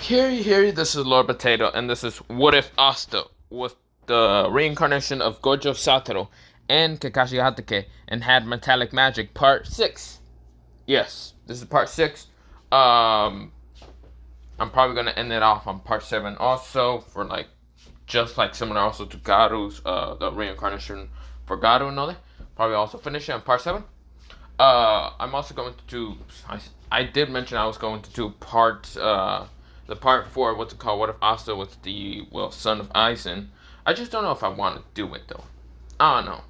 Here, this is Lord Potato, and this is What If Asta was the reincarnation of Gojo Satoru and Kakashi Hatake and had metallic magic, part 6. Yes, this is part 6. I'm probably gonna end it off on part 7 also, for just similar also to Garu's, the reincarnation for Garu and all that. Probably also finish it on part 7. I'm also going to do, I did mention I was going to do the part 4, what If Asta was the, son of Aizen. I just don't know if I want to do it though. I don't know.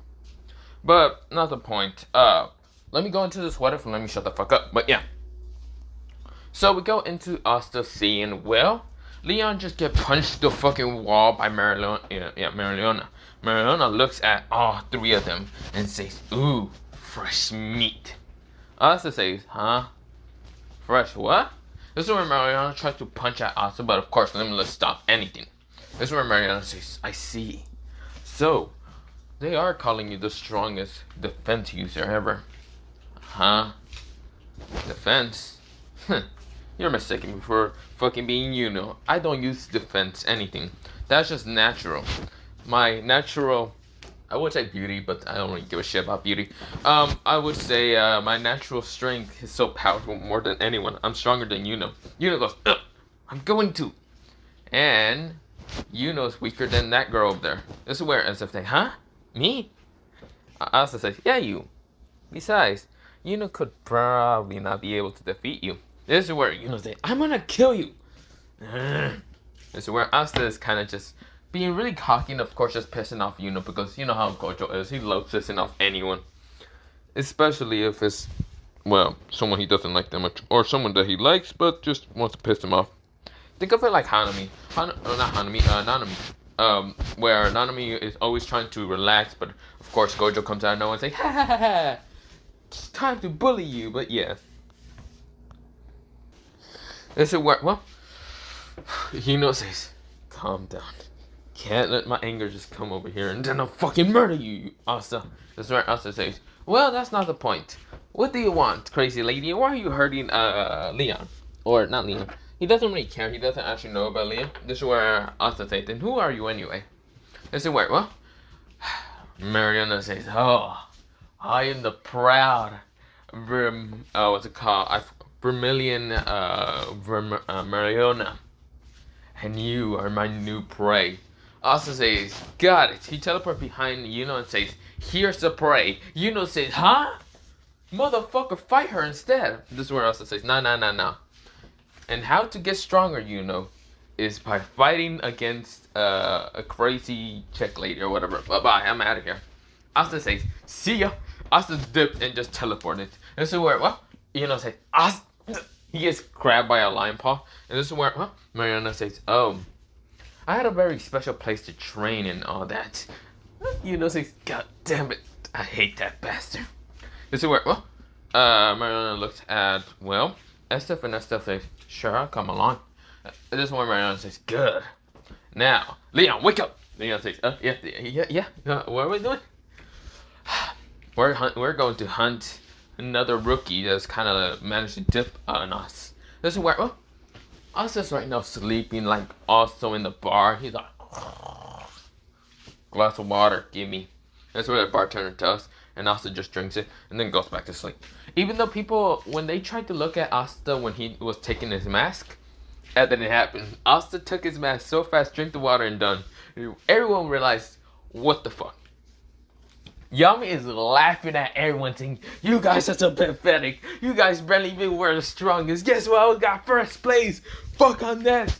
But, not the point. Let me go into this what if and let me shut the fuck up. But yeah. So we go into Asta seeing, Leon just get punched the fucking wall by Marilona. Marilona. Marilona looks at all 3 of them and says, "Ooh, fresh meat." Asta says, "Huh? Fresh what?" This is where Mariana tries to punch at Asta, but of course Limitless stop anything. This is where Mariana says, "I see. So, they are calling you the strongest defense user ever." Huh? Defense? You're mistaken me for fucking being Yuno. I don't use defense anything. That's just natural. My natural, I would say beauty, but I don't really give a shit about beauty. I would say my natural strength is so powerful more than anyone. I'm stronger than Yuno. Yuno goes, "Ugh, I'm going to." And Yuno's weaker than that girl over there. This is where, as if they, huh? Me? Asta says, "Yeah, you. Besides, Yuno could probably not be able to defeat you." This is where Yuno says, "I'm gonna kill you." This is where Asta is kind of just being really cocky and of course just pissing off Yuno, because you know how Gojo is. He loves pissing off anyone. Especially if it's, someone he doesn't like that much. Or someone that he likes but just wants to piss him off. Think of it like Hanami. Nanami. Where Nanami is always trying to relax, but of course Gojo comes out of nowhere and says, "Ha ha ha ha! It's time to bully you." But yeah. This is where, Yuno says, "Calm down. Can't let my anger just come over here and then I'll fucking murder you, Asta." This is where Asta says, "Well, that's not the point. What do you want, crazy lady? Why are you hurting Leon?" Or not Leon. He doesn't really care. He doesn't actually know about Leon. This is where Asta says, "Then who are you anyway?" This is where, Mariana says, "Oh, I am the proud Vermilion Mariona. And you are my new prey." Asta says, "Got it." He teleports behind Yuno and says, "Here's the prey." Yuno says, "Huh? Motherfucker, fight her instead." This is where Asta says, No. And how to get stronger, is by fighting against a crazy chick lady or whatever. Bye-bye, I'm out of here. Asta says, "See ya." Asta dipped and just teleported. This is where, Yuno says, "Asta." He gets grabbed by a lion paw. And this is where, Mariana says, "Oh, I had a very special place to train and all that." Yuno says, "God damn it, I hate that bastard." This is where, Mariana looks at, Estef, and Estef says, "Sure, I'll come along." This is where Mariana says, "Good. Now, Leon, wake up." Leon says, yeah. What are we doing?" We're going to hunt another rookie that's kind of managed to dip on us. This is where, Asta's right now sleeping, also in the bar. He's like, "Glass of water, give me." That's what the bartender does, and Asta just drinks it and then goes back to sleep. Even though people, when they tried to look at Asta when he was taking his mask, that didn't happen. Asta took his mask so fast, drank the water, and done. Everyone realized, what the fuck? Yami is laughing at everyone, saying, "You guys are so pathetic. You guys barely even were the strongest. Guess what? I got first place. Fuck on that.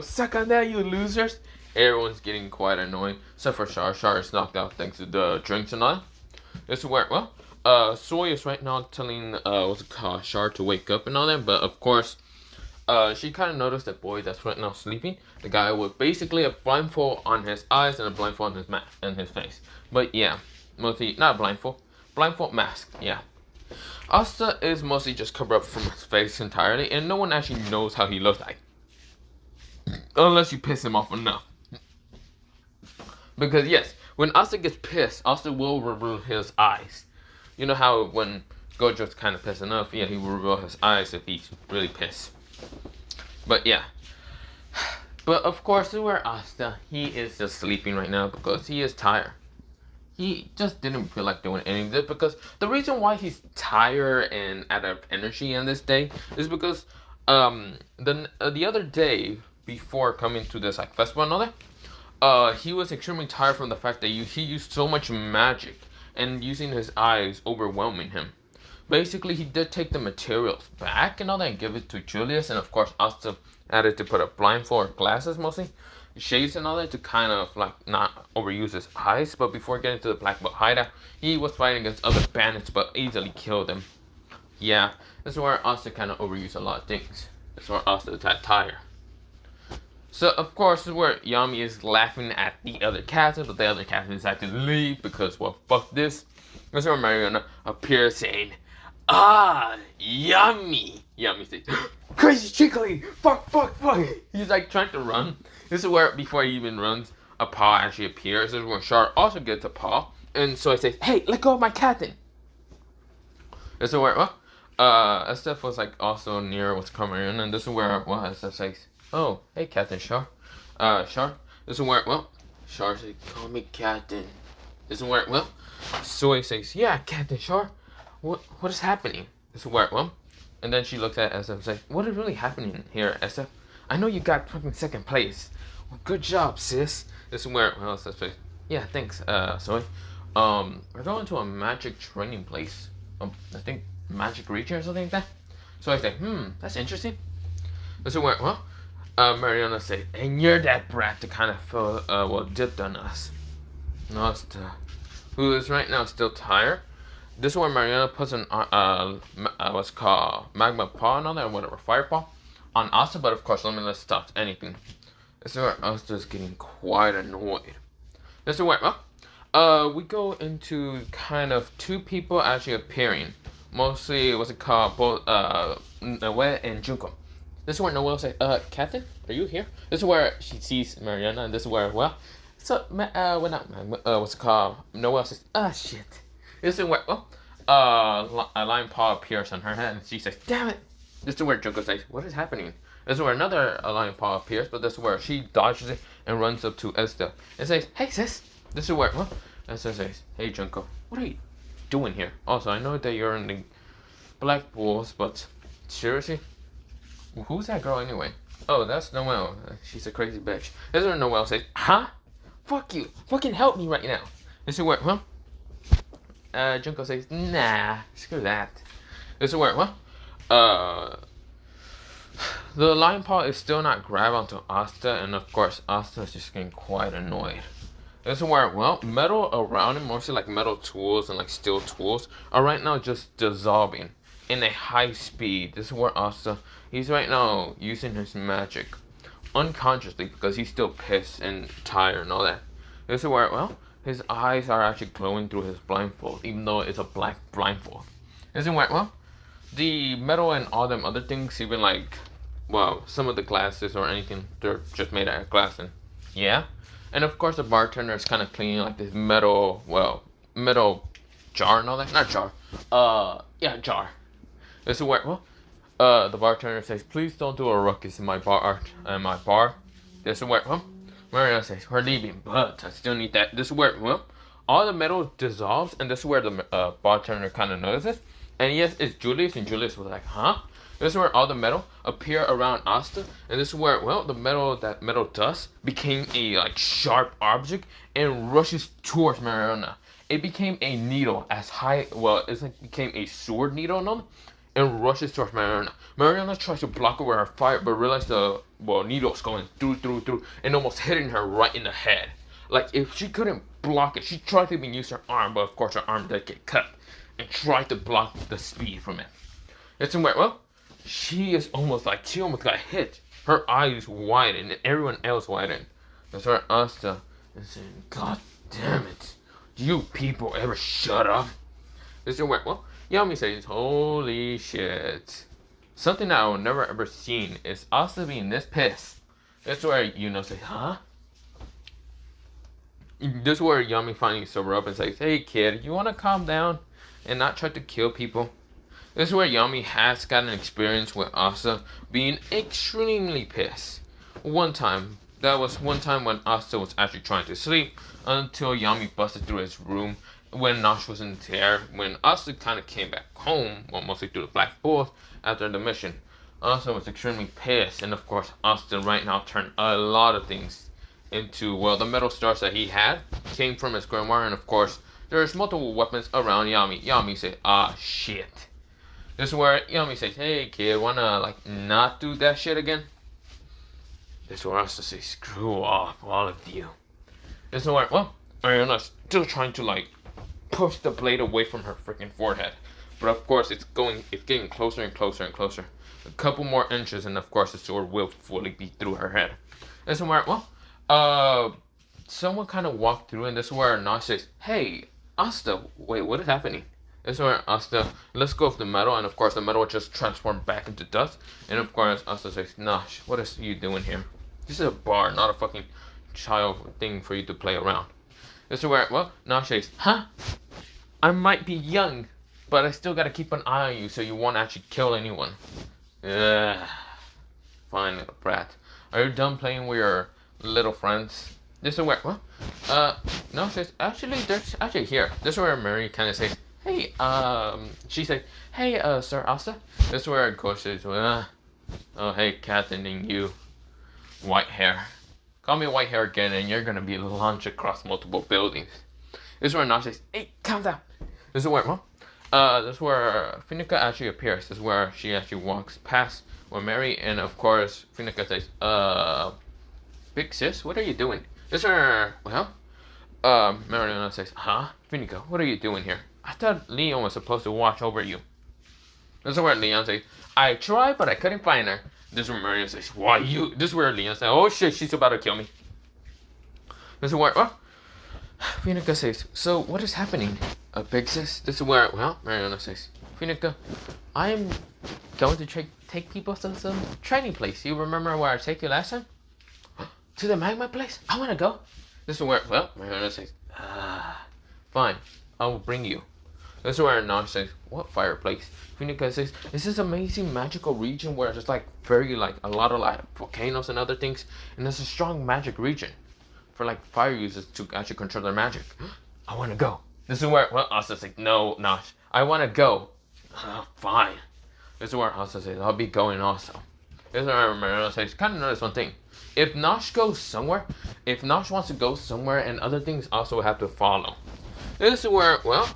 Suck on that, you losers." Everyone's getting quite annoyed. Except for Char. Char is knocked out thanks to the drinks and all. This is where, Soy is right now telling, Char to wake up and all that. But of course, she kind of noticed that boy that's right now sleeping. The guy with basically a blindfold on his eyes and a blindfold on his face. But yeah. Mostly, not blindfold mask, yeah. Asta is mostly just covered up from his face entirely, and no one actually knows how he looks like. Unless you piss him off enough. Because yes, when Asta gets pissed, Asta will reveal his eyes. You know how when Gojo's kind of pissed enough, he will reveal his eyes if he's really pissed. But yeah, But of course, this is where Asta, he is just sleeping right now because he is tired. He just didn't feel like doing any of this because the reason why he's tired and out of energy in this day is because the other day before coming to this like festival and all that, he was extremely tired from the fact that he used so much magic and using his eyes overwhelming him. Basically, he did take the materials back and all that and give it to Julius, and of course, also added to put a blindfold, glasses mostly, shades and all that to kind of like not overuse his eyes. But before getting to the Black Belt hideout, he was fighting against other bandits, but easily killed them. Yeah, this is where Asta kind of overused a lot of things. That's where Asta is that tired. So of course, this is where Yami is laughing at the other captain, but the other captain decided to leave because, well, fuck this. This is where Mariana appears saying, "Ah, Yami." Yami says, "Crazy chickly, fuck. He's like trying to run. This is where before he even runs, a paw actually appears. This is where Char also gets a paw, and so he says, "Hey, let go of my captain." This is where Estef was like also near what's coming in, and this is where Estef says, "Oh, hey, Captain Char. Char." This is where Char says, "Call me Captain." This is where Soy says, "Yeah, Captain Char. What is happening?" This is where and then she looks at SF and says, "What is really happening here, SF? I know you got fucking second place. Well, good job, sis." This is where SF says, "Yeah, thanks, Soy. We're going to a magic training place. I think Magic Region or something like that." So I say, that's interesting. This is where Mariana says, "And you're that brat to kind of feel dipped on us." Asta, who is right now still tired. This is where Mariana puts an what's called magma paw on there, or whatever, fire paw on Asta, but of course limitless stops anything. This is where Asta is getting quite annoyed. This is where we go into kind of two people actually appearing. Mostly what's it called, both Noelle and Junko. This is where Noelle says, "Captain, are you here?" This is where she sees Mariana, and this is where what's it called? Noelle says, shit." This is where a lion paw appears on her head, and she says, "Damn it!" This is where Junko says, "What is happening?" This is where another lion paw appears, but this is where she dodges it and runs up to Asta and says, "Hey sis." This is where Asta says, "Hey Junko, what are you doing here? Also, I know that you're in the Black Bulls, but seriously, who's that girl anyway?" "Oh, that's Noelle. She's a crazy bitch." This is where Noelle says, "Huh? Fuck you. Fucking help me right now." This is where Junko says, "Nah, screw that." This is where the lion paw is still not grabbed onto Asta, and of course Asta is just getting quite annoyed. This is where metal around him, mostly like metal tools and like steel tools, are right now just dissolving in a high speed. This is where Asta, he's right now using his magic unconsciously because he's still pissed and tired and all that. This is where his eyes are actually glowing through his blindfold, even though it's a black blindfold. This is where the metal and all them other things, even like some of the glasses or anything, they're just made out of glass, and yeah. And of course the bartender is kind of cleaning like this metal jar and all that. Not jar. Jar. This is where the bartender says, "Please don't do a ruckus in my bar." This is where Mariana says, "We're leaving, but I still need that." This is where all the metal dissolves, and this is where the bartender kind of notices. And yes, it's Julius, and Julius was like, "Huh?" This is where all the metal appear around Asta, and this is where the metal dust became a like sharp object and rushes towards Mariana. It became a needle as high, it's like became a sword needle and rushes towards Mariana. Mariana tries to block her with her fire, but realizes the needle's going through and almost hitting her right in the head. Like if she couldn't block it, she tried to even use her arm, but of course her arm did get cut, and tried to block the speed from it. It's where she almost got hit. Her eyes widened and everyone else widened. That's where Asta is saying, "God damn it. Do you people ever shut up?" This is where Yami says, "Holy shit." Something that I will never ever seen is Asta being this pissed. That's where says, "Huh?" This is where Yami finally sober up and says, "Hey kid, you wanna calm down and not try to kill people?" This is where Yami has got an experience with Asta being extremely pissed. one time. That was one time when Asta was actually trying to sleep until Yami busted through his room when Nosh wasn't there. When Asta kind of came back home, well, mostly through the Black Bulls after the mission, Asta was extremely pissed. And of course, Asta right now turned a lot of things into, well, the metal stars that he had came from his grimoire. And of course, there's multiple weapons around Yami. Yami said, ah, shit. This is where Yami says, hey kid, wanna like not do that shit again? This is where Asta says, screw off, all of you. This is where, well, Ariana's still trying to like push the blade away from her freaking forehead. But of course it's getting closer and closer and closer. A couple more inches and of course the sword will fully be through her head. This is where, well, someone kind of walked through and this is where Nash says, hey, Asta, wait, what is happening? This is where Asta lets go of the metal and of course the metal just transformed back into dust. And of course Asta says, Nash, what is you doing here? This is a bar, not a fucking child thing for you to play around. This is where, well, Nash says, huh? I might be young, but I still gotta keep an eye on you so you won't actually kill anyone. Ugh. Fine, little brat. Are you done playing with your little friends? This is where, well, Nash says, actually, there's actually here. This is where Mary kind of says, hey, she said, hey, Sir Asta. This is where Gojo says, oh, hey, Captain, and you. White hair. Call me white hair again and you're gonna be launched across multiple buildings. This is where Nash says, hey, calm down. This is where, well, this is where Finica actually appears. This is where she actually walks past with Mary and of course Finica says, big sis, what are you doing? This is where, well, Mariana says, huh? Finica, what are you doing here? I thought Leon was supposed to watch over you. This is where Leon says, I tried but I couldn't find her. This is where Maria says, why you? This is where Leon says, oh shit, she's about to kill me. This is where, well, Finica says, so what is happening? Big sis? This is where, well, Mariana says, Finica, I'm going to take people to some training place. You remember where I take you last time? To the magma place? I want to go. This is where, well, Mariana says, fine, I will bring you. This is where Nash says, what fireplace? Finica says, this is amazing magical region where there's like very like a lot of like volcanoes and other things. And there's a strong magic region for like fire users to actually control their magic. I want to go. This is where, well, Asta says, no, Nash, I want to go. Fine. This is where Asta says, I'll be going also. This is where Mariana says, kind of notice one thing. If Nash goes somewhere, if Nash wants to go somewhere and other things also have to follow. This is where, well,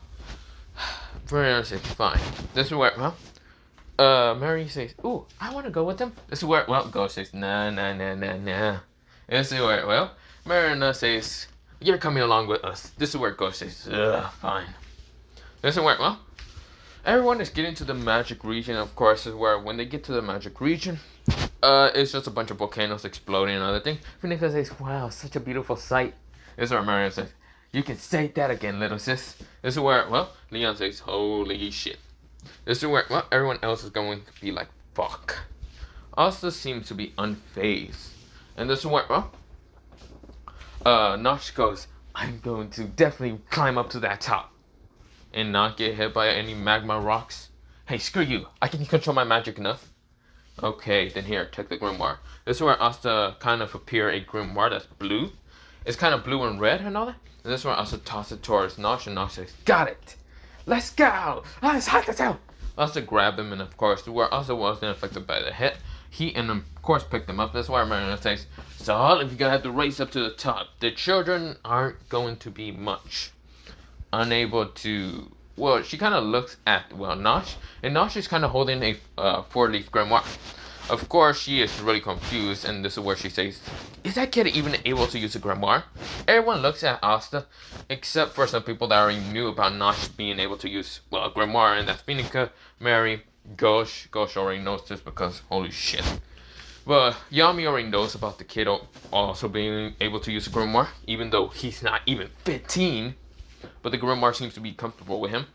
Mariana says, fine. This is where, well, Mary says, ooh, I want to go with them. This is where, well, Gojo says, nah. This is where, well, Mariana says, you're coming along with us. This is where Gojo says, fine. This is where, well, everyone is getting to the magic region. Of course, is where when they get to the magic region, it's just a bunch of volcanoes exploding and other things. Finica says, wow, such a beautiful sight. This is where Mariana says, you can say that again, little sis. This is where, well, Leon says, holy shit. This is where, well, everyone else is going to be like, fuck. Asta seems to be unfazed. And this is where, well, Nash goes, I'm going to definitely climb up to that top. And not get hit by any magma rocks. Hey, screw you. I can control my magic enough. Okay, then here, take the grimoire. This is where Asta kind of appear a grimoire that's blue. It's kind of blue and red and all that. And this is where Asta tosses it towards Nash and Nash says, got it! Let's go! Let's hack it out! Asta grabbed him and of course, where Asta wasn't affected by the hit, he and of course picked him up. That's why Mariana says, so all of you gonna have to race up to the top. The children aren't going to be much. Unable to, well, she kind of looks at, well, Nash, and Nash is kind of holding a 4-leaf grimoire. Of course, she is really confused, and this is where she says, is that kid even able to use a grimoire? Everyone looks at Asta, except for some people that already knew about Nash being able to use, well, a grimoire, and that's Finica, Mary, Gojo. Gojo already knows this because, holy shit. But Yami already knows about the kid also being able to use a grimoire, even though he's not even 15. But the grimoire seems to be comfortable with him.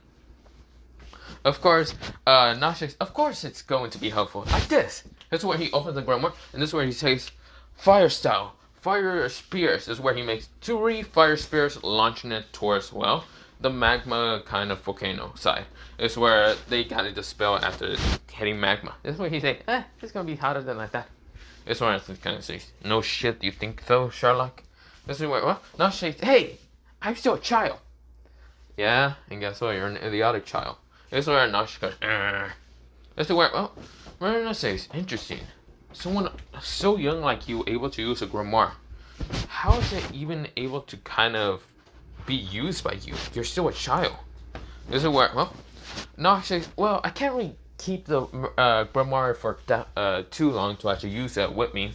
Of course, Nash says, of course it's going to be helpful. Like this. That's where he opens the grimoire, and this is where he says, fire style, fire spears. This is where he makes 3 fire spears, launching it towards, well, the magma kind of volcano side. This is where they got to dispel after hitting magma. This is where he says, it's going to be hotter than like that. This one kind of says, no shit, you think so, Sherlock? This is where, well, Nash says, hey, I'm still a child. Yeah, and guess what? You're an idiotic child. This is where Nash goes, This is where, well, Marina says, interesting. Someone so young like you able to use a grimoire. How is it even able to kind of be used by you? You're still a child. This is where, well, Nash says, well, I can't really keep the grimoire for too long to actually use it with me.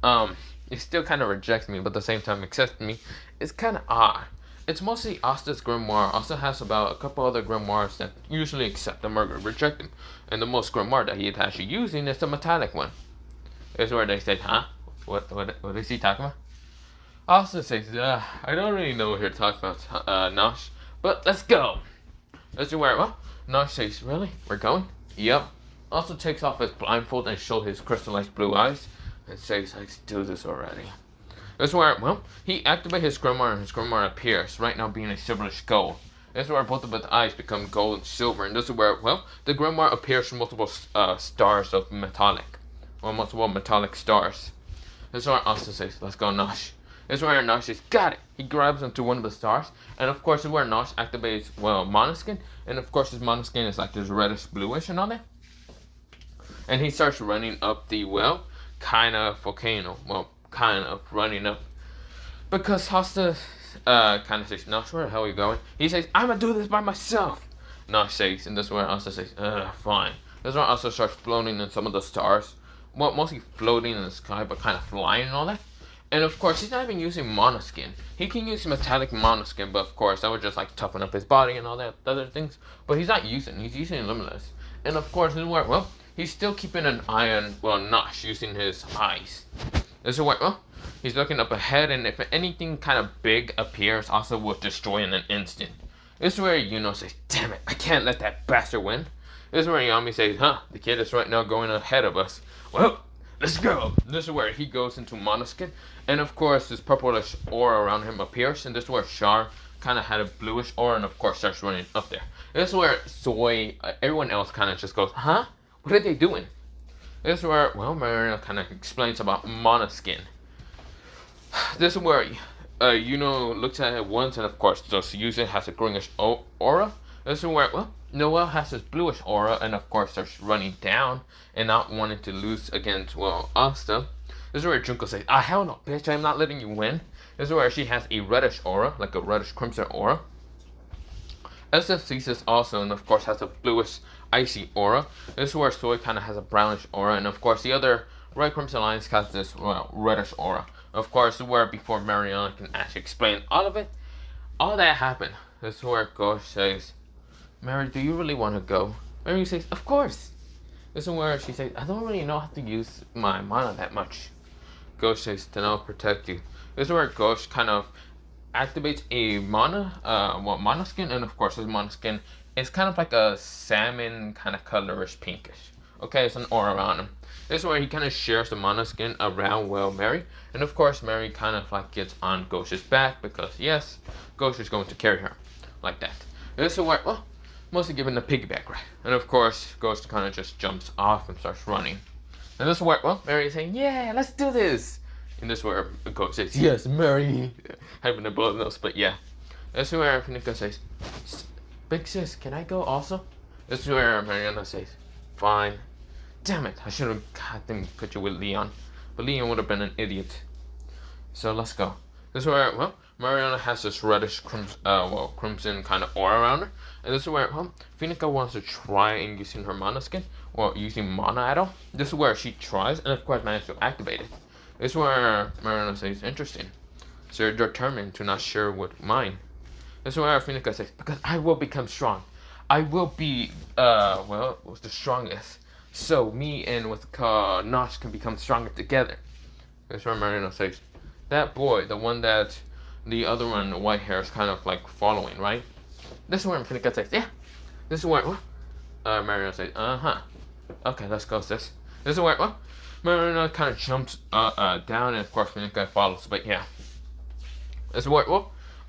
It still kind of rejects me, but at the same time accepts me. It's kind of odd. It's mostly Asta's grimoire. Asta has about a couple other grimoires that usually accept them or reject them. And the most grimoire that he's actually using is the metallic one. This is where they say, huh? What is he talking about? Asta says, I don't really know what you're talking about, Nash. But let's go. This is where, well, Nash says, really? We're going? Yep. Also takes off his blindfold and shows his crystallized blue eyes. And says, let's do this already. This is where, well, he activates his grimoire and his grimoire appears, right now being a silverish gold. This is where both of his eyes become gold and silver. And this is where, well, the grimoire appears from multiple stars of metallic. Or multiple metallic stars. This is where Asta says, let's go, Nash. This is where Nash says, got it. He grabs onto one of the stars. And of course, this is where Nash activates, well, Monoskin. And of course, his Monoskin is like this reddish bluish and all that. And he starts running up the, well, kind of volcano. Well, kind of running up. Because Asta kind of says, Nash, where the hell are you going? He says, I'm going to do this by myself. Nash says, and this is where Asta says, fine. This is where Asta starts floating in some of the stars. Well, mostly floating in the sky, but kind of flying and all that. And of course, he's not even using Monoskin. He can use metallic Monoskin, but of course, that would just like toughen up his body and all that other things. But he's not using. He's using Limitless. And of course, this is where, well, he's still keeping an eye on, well, Nash using his eyes. This is where, well, he's looking up ahead, and if anything kind of big appears, also will destroy in an instant. This is where Yuno says, damn it, I can't let that bastard win. This is where Yami says, the kid is right now going ahead of us. Well, let's go. This is where he goes into Monoskin. And of course, this purplish aura around him appears. And this is where Char kind of had a bluish aura and of course starts running up there. This is where Soy, everyone else kind of just goes, huh? What are they doing? This is where, well, Marina kind of explains about Monoskin. This is where, Yuno looks at it once and of course just use it, has a greenish aura. This is where, well, Noel has this bluish aura and of course starts running down and not wanting to lose against, well, Asta. This is where Junko says, hell no, bitch, I'm not letting you win. This is where she has a reddish aura, like a reddish crimson aura. SF sees this also and of course has a bluish icy aura. This is where Soy kind of has a brownish aura and of course the other Red Crimson Alliance has this, well, reddish aura. Of course, where before Mariana can actually explain all of it, all that happened. This is where Gojo says, Mary, do you really want to go? Mary says, of course. This is where she says, I don't really know how to use my mana that much. Gojo says, then I'll protect you. This is where Gojo kind of activates a Monoskin, and of course his Monoskin is kind of like a salmon kind of colorish pinkish. Okay, it's an aura around him. This is where he kind of shares the Monoskin around, well, Mary. And of course, Mary kind of like gets on Gojo's back because, yes, Gojo is going to carry her like that. This is where, well, mostly given the piggyback ride. And of course, Gojo kind of just jumps off and starts running. And this is where, well, Mary is saying, yeah, let's do this. And this is where Gojo says, yes, Mary. Having a blood nose, but yeah. This is where Finika says, big sis, can I go also? This is where Mariana says, fine. Damn it, I should have goddamn put you with Leon. But Leon would have been an idiot. So let's go. This is where, well, Mariana has this reddish crimson kind of aura around her. And this is where, well, Finika wants to try and using her Monoskin, or using Mana at all. This is where she tries, and of course manages to activate it. This is where Mariana says, interesting. So you're determined to not share with mine. This is where Finika says, because I will become strong. I will be, well, the strongest. So me and with Nash can become stronger together. This is where Mariana says, that boy, the one that the other one, the white hair, is kind of like following, right? This is where Finika says, yeah. This is where, Mariana says, okay, let's go, sis. This is where, Mariana kind of jumps down, and of course Finika follows, but yeah. This is where,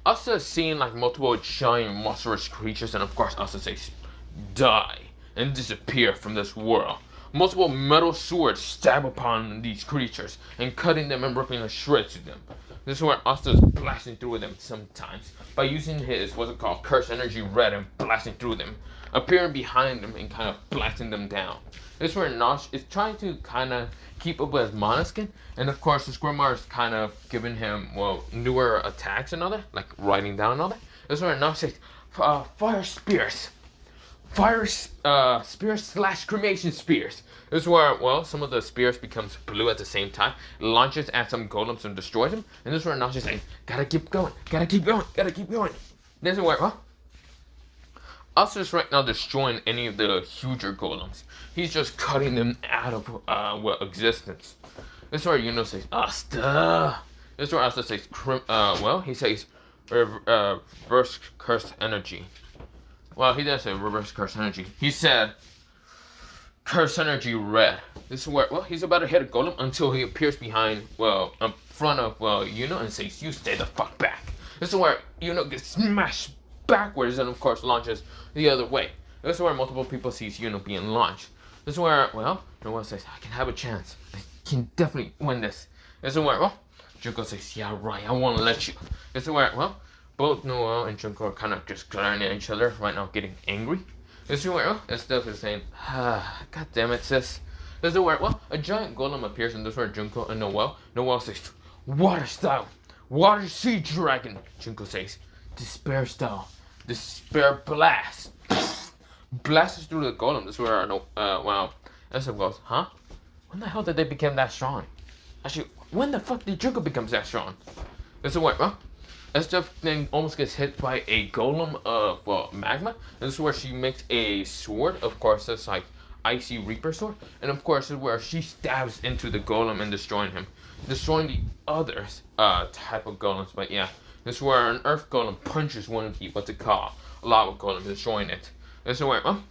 Asta is seeing like multiple giant monstrous creatures, and of course Asta says, die and disappear from this world. multiple metal swords stab upon these creatures and cutting them and ripping to shreds to them. This is where Asta is blasting through them sometimes by using his what's it called curse energy red and blasting through them, appearing behind them and kind of blasting them down. This is where Nosh is trying to kind of keep up with his Monoskin, and of course, the Squirmar is kind of giving him, well, newer attacks and all that, like writing down and all that. This is where Nosh says, fire spears. Fire spears slash cremation spears. This is where, well, some of the spears becomes blue at the same time, launches at some golems and destroys them, and this is where Nosh is saying, gotta keep going, gotta keep going, gotta keep going. This is where, well, Asta is right now destroying any of the huger golems. He's just cutting them out of existence. This is where Yuno says, Asta. This is where Asta says, well, he says, reverse curse energy. Well, he didn't say reverse curse energy. He said, curse energy red. This is where, well, he's about to hit a golem until he appears behind, well, in front of, well, Yuno and says, you stay the fuck back. This is where Yuno gets smashed backwards and, of course, launches the other way. This is where multiple people sees Yuno being launched. This is where, well, Noel says, I can have a chance. I can definitely win this. This is where, well, Junko says, yeah, right, I won't let you. This is where, well, both Noel and Junko are kind of just glaring at each other right now, getting angry. This is where, well, Estelle is saying, god damn it, sis. This is where, well, a giant golem appears, and this is where Junko and Noel says, water style, water sea dragon. Junko says, despair style, despair blast. Blasts through the golem. This is where, wow, Estelle goes, huh? When the hell did they become that strong? Actually, when the fuck did Junko become that strong? This is where, well, Estelle then almost gets hit by a golem of, well, magma. And this is where she makes a sword. Of course, that's like icy reaper sword. And of course, this is where she stabs into the golem and destroying him. Destroying the other type of golems. But yeah, this is where an earth golem punches one of the, what's it called, a lava golem, destroying it. This is where, well,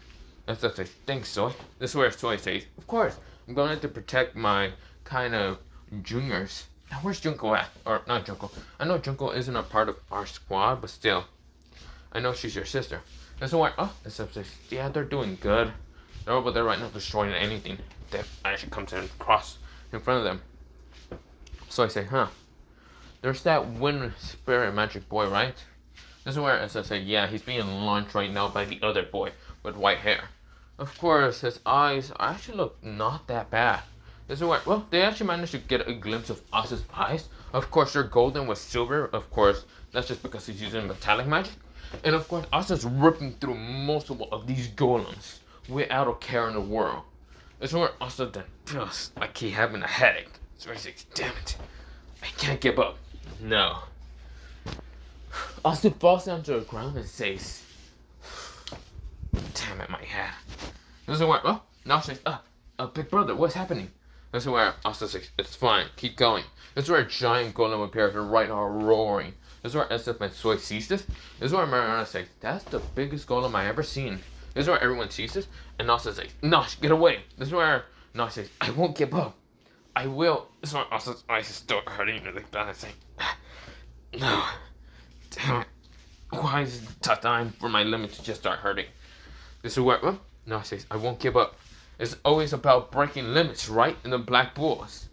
Estelle says, thanks, Soy. This is where Soy says, of course, I'm going to protect my kind of juniors. Now, where's Junko at? Or, not Junko. I know Junko isn't a part of our squad, but still. I know she's your sister. This is where, oh, Estelle says, yeah, they're doing good. They're over there right now destroying anything that actually comes in across in front of them. So I say, huh. There's that wind spirit magic boy, right? This is where Estelle said, yeah, he's being launched right now by the other boy with white hair. Of course, his eyes actually look not that bad. This is where, well, they actually managed to get a glimpse of Asta's eyes. Of course, they're golden with silver. Of course, that's just because he's using metallic magic. And of course, Asta's ripping through multiple of these golems without a care in the world. This is where Asta then feels like he having a headache. So he says, damn it, I can't give up. No. Asta falls down to the ground and says, damn it, my head. This is where, well, now she says, big brother, what's happening? This is where Asta says, it's fine, keep going. This is where a giant golem appears right now roaring. This is where SF and Soy sees this. This is where Mariana says, that's the biggest golem I ever seen. This is where everyone sees this. And Asta says, Nosh, get away. This is where Nosh says, I won't give up. I will. This is where Asta's eyes start hurting. And I say, no. Damn it. Why is it time for my limit to just start hurting? This is where, well, Nosh says, I won't give up. It's always about breaking limits, right? In the Black Bulls.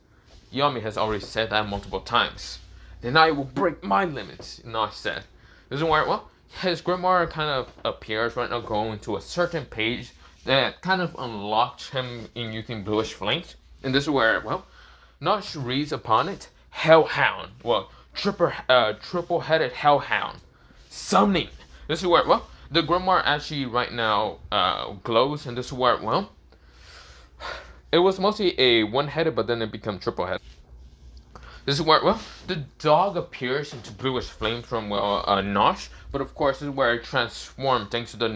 Yami has already said that multiple times. Then I will break my limits, Nosh said. This is where, well, his grimoire kind of appears right now going to a certain page that kind of unlocks him in using bluish flames. And this is where, well, Nosh reads upon it, Hellhound. Well, triple-headed Hellhound. Summoning. This is where, well, the grimoire actually right now glows. And this is where, well, it was mostly a one-headed, but then it became triple-headed. This is where, well, the dog appears into bluish flames from, well, Nosh. But of course, this is where it transformed thanks to the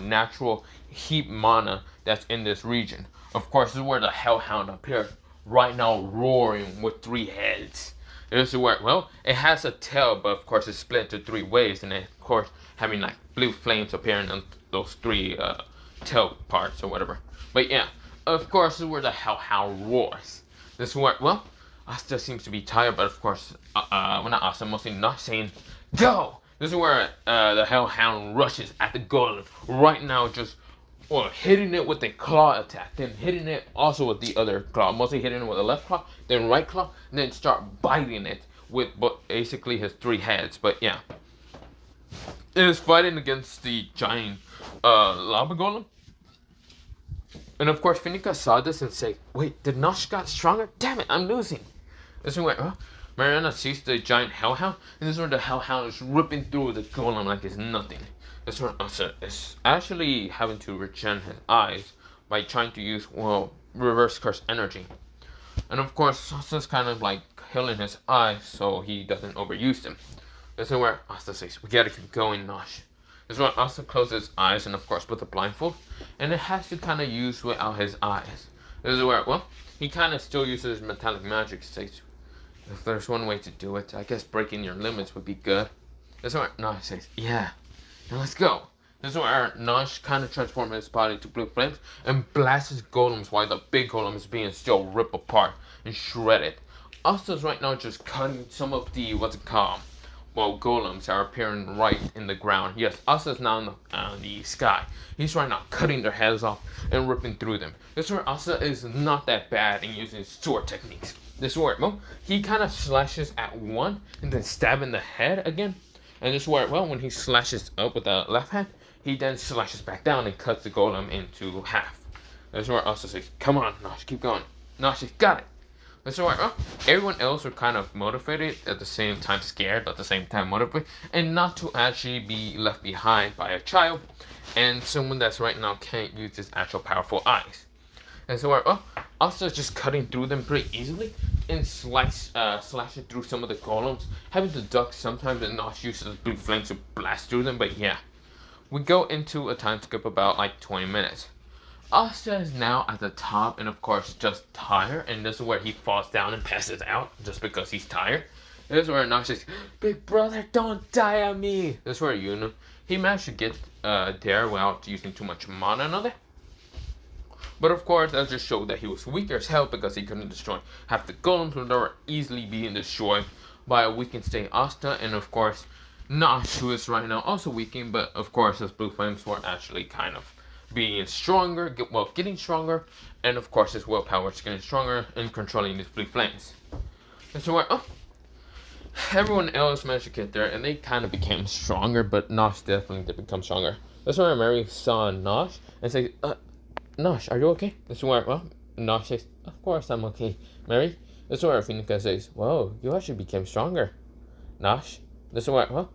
natural heat mana that's in this region. Of course, this is where the Hellhound appears right now roaring with 3 heads. This is where, well, it has a tail, but of course it's split into 3 ways. And then, of course, having like blue flames appearing on those 3 tail parts or whatever. But yeah, of course, this is where the Hellhound roars. This is where, well, Asta seems to be tired, but of course, well, not Asta, mostly not saying, go! This is where the Hellhound rushes at the golem right now, just well, hitting it with a claw attack, then hitting it also with the other claw, mostly hitting it with the left claw, then right claw, and then start biting it with basically his 3 heads. But yeah, it is fighting against the giant lava golem. And of course, Finika saw this and said, "Wait, did Nosh got stronger? Damn it, I'm losing." This is where Mariana sees the giant hellhound, and this is where the hellhound is ripping through the golem like it's nothing. This is where Asta is actually having to regen his eyes by trying to use, well, reverse curse energy. And of course, Asta's kind of like healing his eyes so he doesn't overuse them. This is where Asta says, "We gotta keep going, Nosh." This is where Asta closes his eyes and of course put the blindfold, and it has to kind of use without his eyes. This is where, well, he kind of still uses metallic magic. Says, if there's one way to do it, I guess breaking your limits would be good. This is where Nosh says, "Yeah, now let's go." This is where Nosh kind of transforms his body to blue flames and blasts his golems while the big golem is being still ripped apart and shredded. Asta's right now just cutting some of the, what's it called? Well, golems are appearing right in the ground. Yes, Asta's now in the sky. He's right now cutting their heads off and ripping through them. This is where Asta is not that bad in using sword techniques. This is where, well, he kind of slashes at one and then stabbing the head again. And this is where, well, when he slashes up with the left hand, he then slashes back down and cuts the golem into half. This is where Asta says, "Come on, Nosh, keep going." Nosh says, "Got it." This is where everyone else are kind of motivated, at the same time scared, but at the same time motivated, and not to actually be left behind by a child and someone that's right now can't use his actual powerful eyes. And so where Asta's just cutting through them pretty easily and slashing through some of the golems, having to duck sometimes and not use the blue flames to blast through them. But yeah, we go into a time skip about like 20 minutes. Asta is now at the top and of course just tired, and this is where he falls down and passes out just because he's tired. This is where Nosh says, "Big brother, don't die on me." This is where he managed to get there without using too much mana and all that. But of course, that just showed that he was weaker as hell because he couldn't destroy half the golems, so they were easily being destroyed by a weakened state Asta, and of course Nosh, who is right now also weakened, but of course his blue flames were actually kind of being stronger, getting stronger, and of course his willpower is getting stronger and controlling these blue flames. And so everyone else managed to get there, and they kind of became stronger, but Nosh definitely did become stronger. That's where Mary saw Nosh and said, "Nosh, are you okay?" That's where, Nosh says, "Of course I'm okay, Mary." That's where Finika says, "Whoa, you actually became stronger, Nosh." That's where,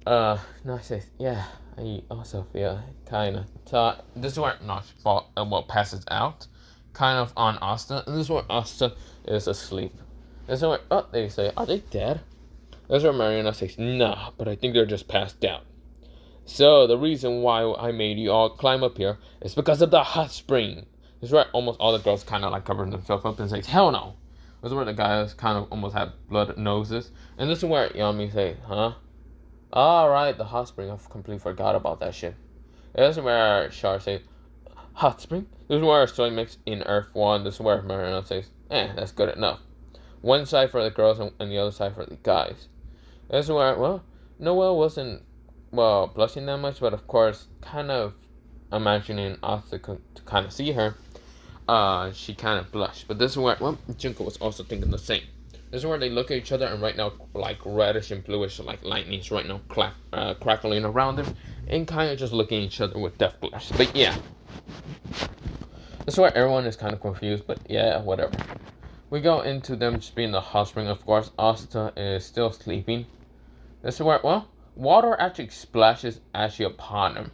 Nosh says, "Yeah, I also feel kind of tired." This is where Nosh passes out, kind of on Asta, and this is where Asta is asleep. This is where, they say, "Are they dead?" This is where Mariana says, "Nah, but I think they're just passed out. So the reason why I made you all climb up here is because of the hot spring." This is where almost all the girls kind of like cover themselves up and say, "Hell no." This is where the guys kind of almost have blood noses, and this is where Yami say, "Huh? Alright, the hot spring. I completely forgot about that shit." This is where Char says, "Hot spring?" This is where Soy mix in Earth 1. This is where Mariana says, "That's good enough." One side for the girls and the other side for the guys. This is where, Noelle wasn't, blushing that much, but of course, kind of imagining Asta to kind of see her, she kind of blushed. But this is where, Junko was also thinking the same. This is where they look at each other, and right now, like reddish and bluish, like lightning is right now crackling around them, and kind of just looking at each other with death blush. But yeah, this is where everyone is kind of confused, but yeah, whatever. We go into them just being the hot spring. Of course, Asta is still sleeping. This is where, water actually splashes actually upon him.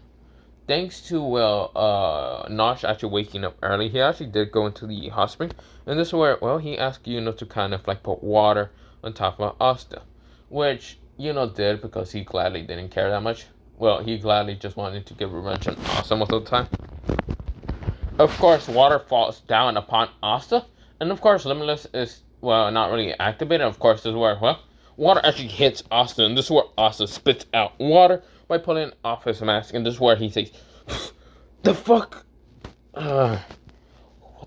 Thanks to, Nosh actually waking up early, he actually did go into the hot spring. And this is where, he asked Yuno to kind of like put water on top of Asta, which Yuno did because he gladly didn't care that much. He gladly just wanted to get revenge on Asta most of the time. Of course, water falls down upon Asta, and of course, Limitless is, not really activated. Of course, this is where, water actually hits Asta, and this is where Asta spits out water by pulling off his mask, and this is where he says, "The fuck? What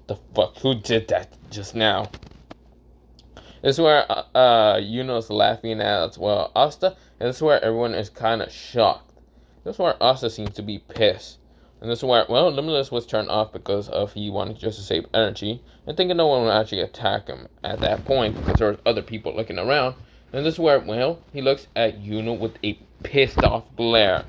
the fuck? Who did that just now?" This is where Yuno's laughing at Asta, and this is where everyone is kind of shocked. This is where Asta seems to be pissed. And this is where, well, Limitless was turned off because of he wanted just to save energy and thinking no one would actually attack him at that point because there was other people looking around. And this is where, well, he looks at Yuno with a pissed off glare.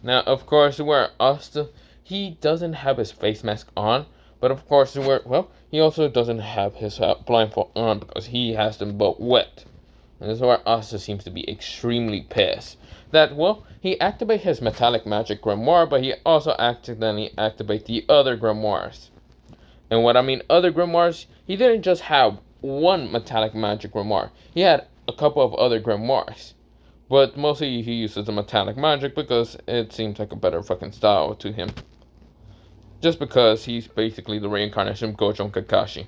Now, of course, where Asta, he doesn't have his face mask on, but of course, where, well, he also doesn't have his blindfold on because he has them both wet. And this is where Asta seems to be extremely pissed. That, well, he activates his metallic magic grimoire, but he also accidentally activates the other grimoires. And what I mean other grimoires, he didn't just have one metallic magic grimoire. He had a couple of other grimoires. But mostly he uses the metallic magic because it seems like a better fucking style to him. Just because he's basically the reincarnation of Gojo and Kakashi.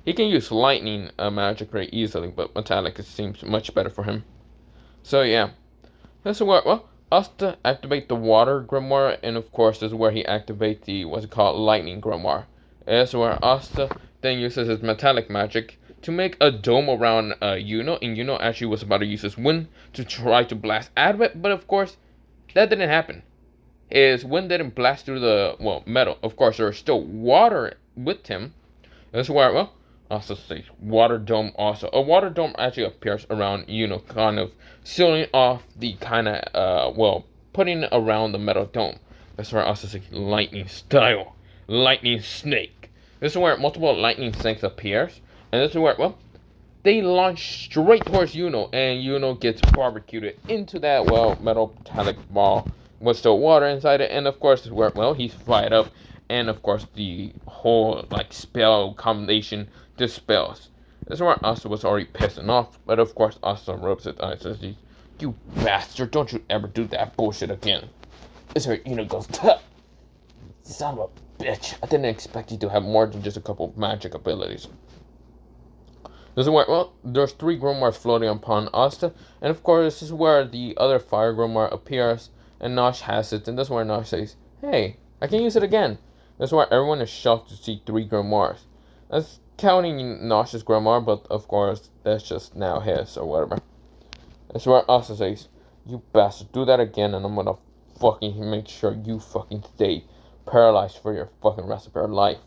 He can use lightning magic very easily, but metallic seems much better for him. So yeah. This is where, well, Asta activate the water grimoire, and of course this is where he activates the, what's it called, lightning grimoire. This is where Asta then uses his metallic magic to make a dome around Yuno, and Yuno actually was about to use his wind to try to blast out of it, but of course, that didn't happen. His wind didn't blast through the, well, metal. Of course, there was still water with him. This is where, well, also says water dome also. A water dome actually appears around Yuno, kind of sealing off the kind of, well, putting around the metal dome. That's where also says lightning style. Lightning snake. This is where multiple lightning snakes appears. And this is where, well, they launch straight towards Yuno, and Yuno gets barbecued into that, well, metal metallic ball with still water inside it. And of course, this is where, well, he's fired up, and of course, the whole, like, spell combination dispels. This is where Asta was already pissing off, but of course, Asta rubs his eyes and says, "You bastard, don't you ever do that bullshit again." This is where Yuno goes, "Tuh! Son of a bitch, I didn't expect you to have more than just a couple of magic abilities." This is where, well, there's 3 grimoires floating upon Asta, and of course, this is where the other fire grimoire appears, and Nosh has it, and this is where Nosh says, "Hey, I can use it again." This is where everyone is shocked to see 3 grimoires. That's counting Nosh's grimoire, but of course, that's just now his, or whatever. This is where Asta says, "You bastard, do that again, and I'm gonna fucking make sure you fucking stay paralyzed for your fucking rest of your life."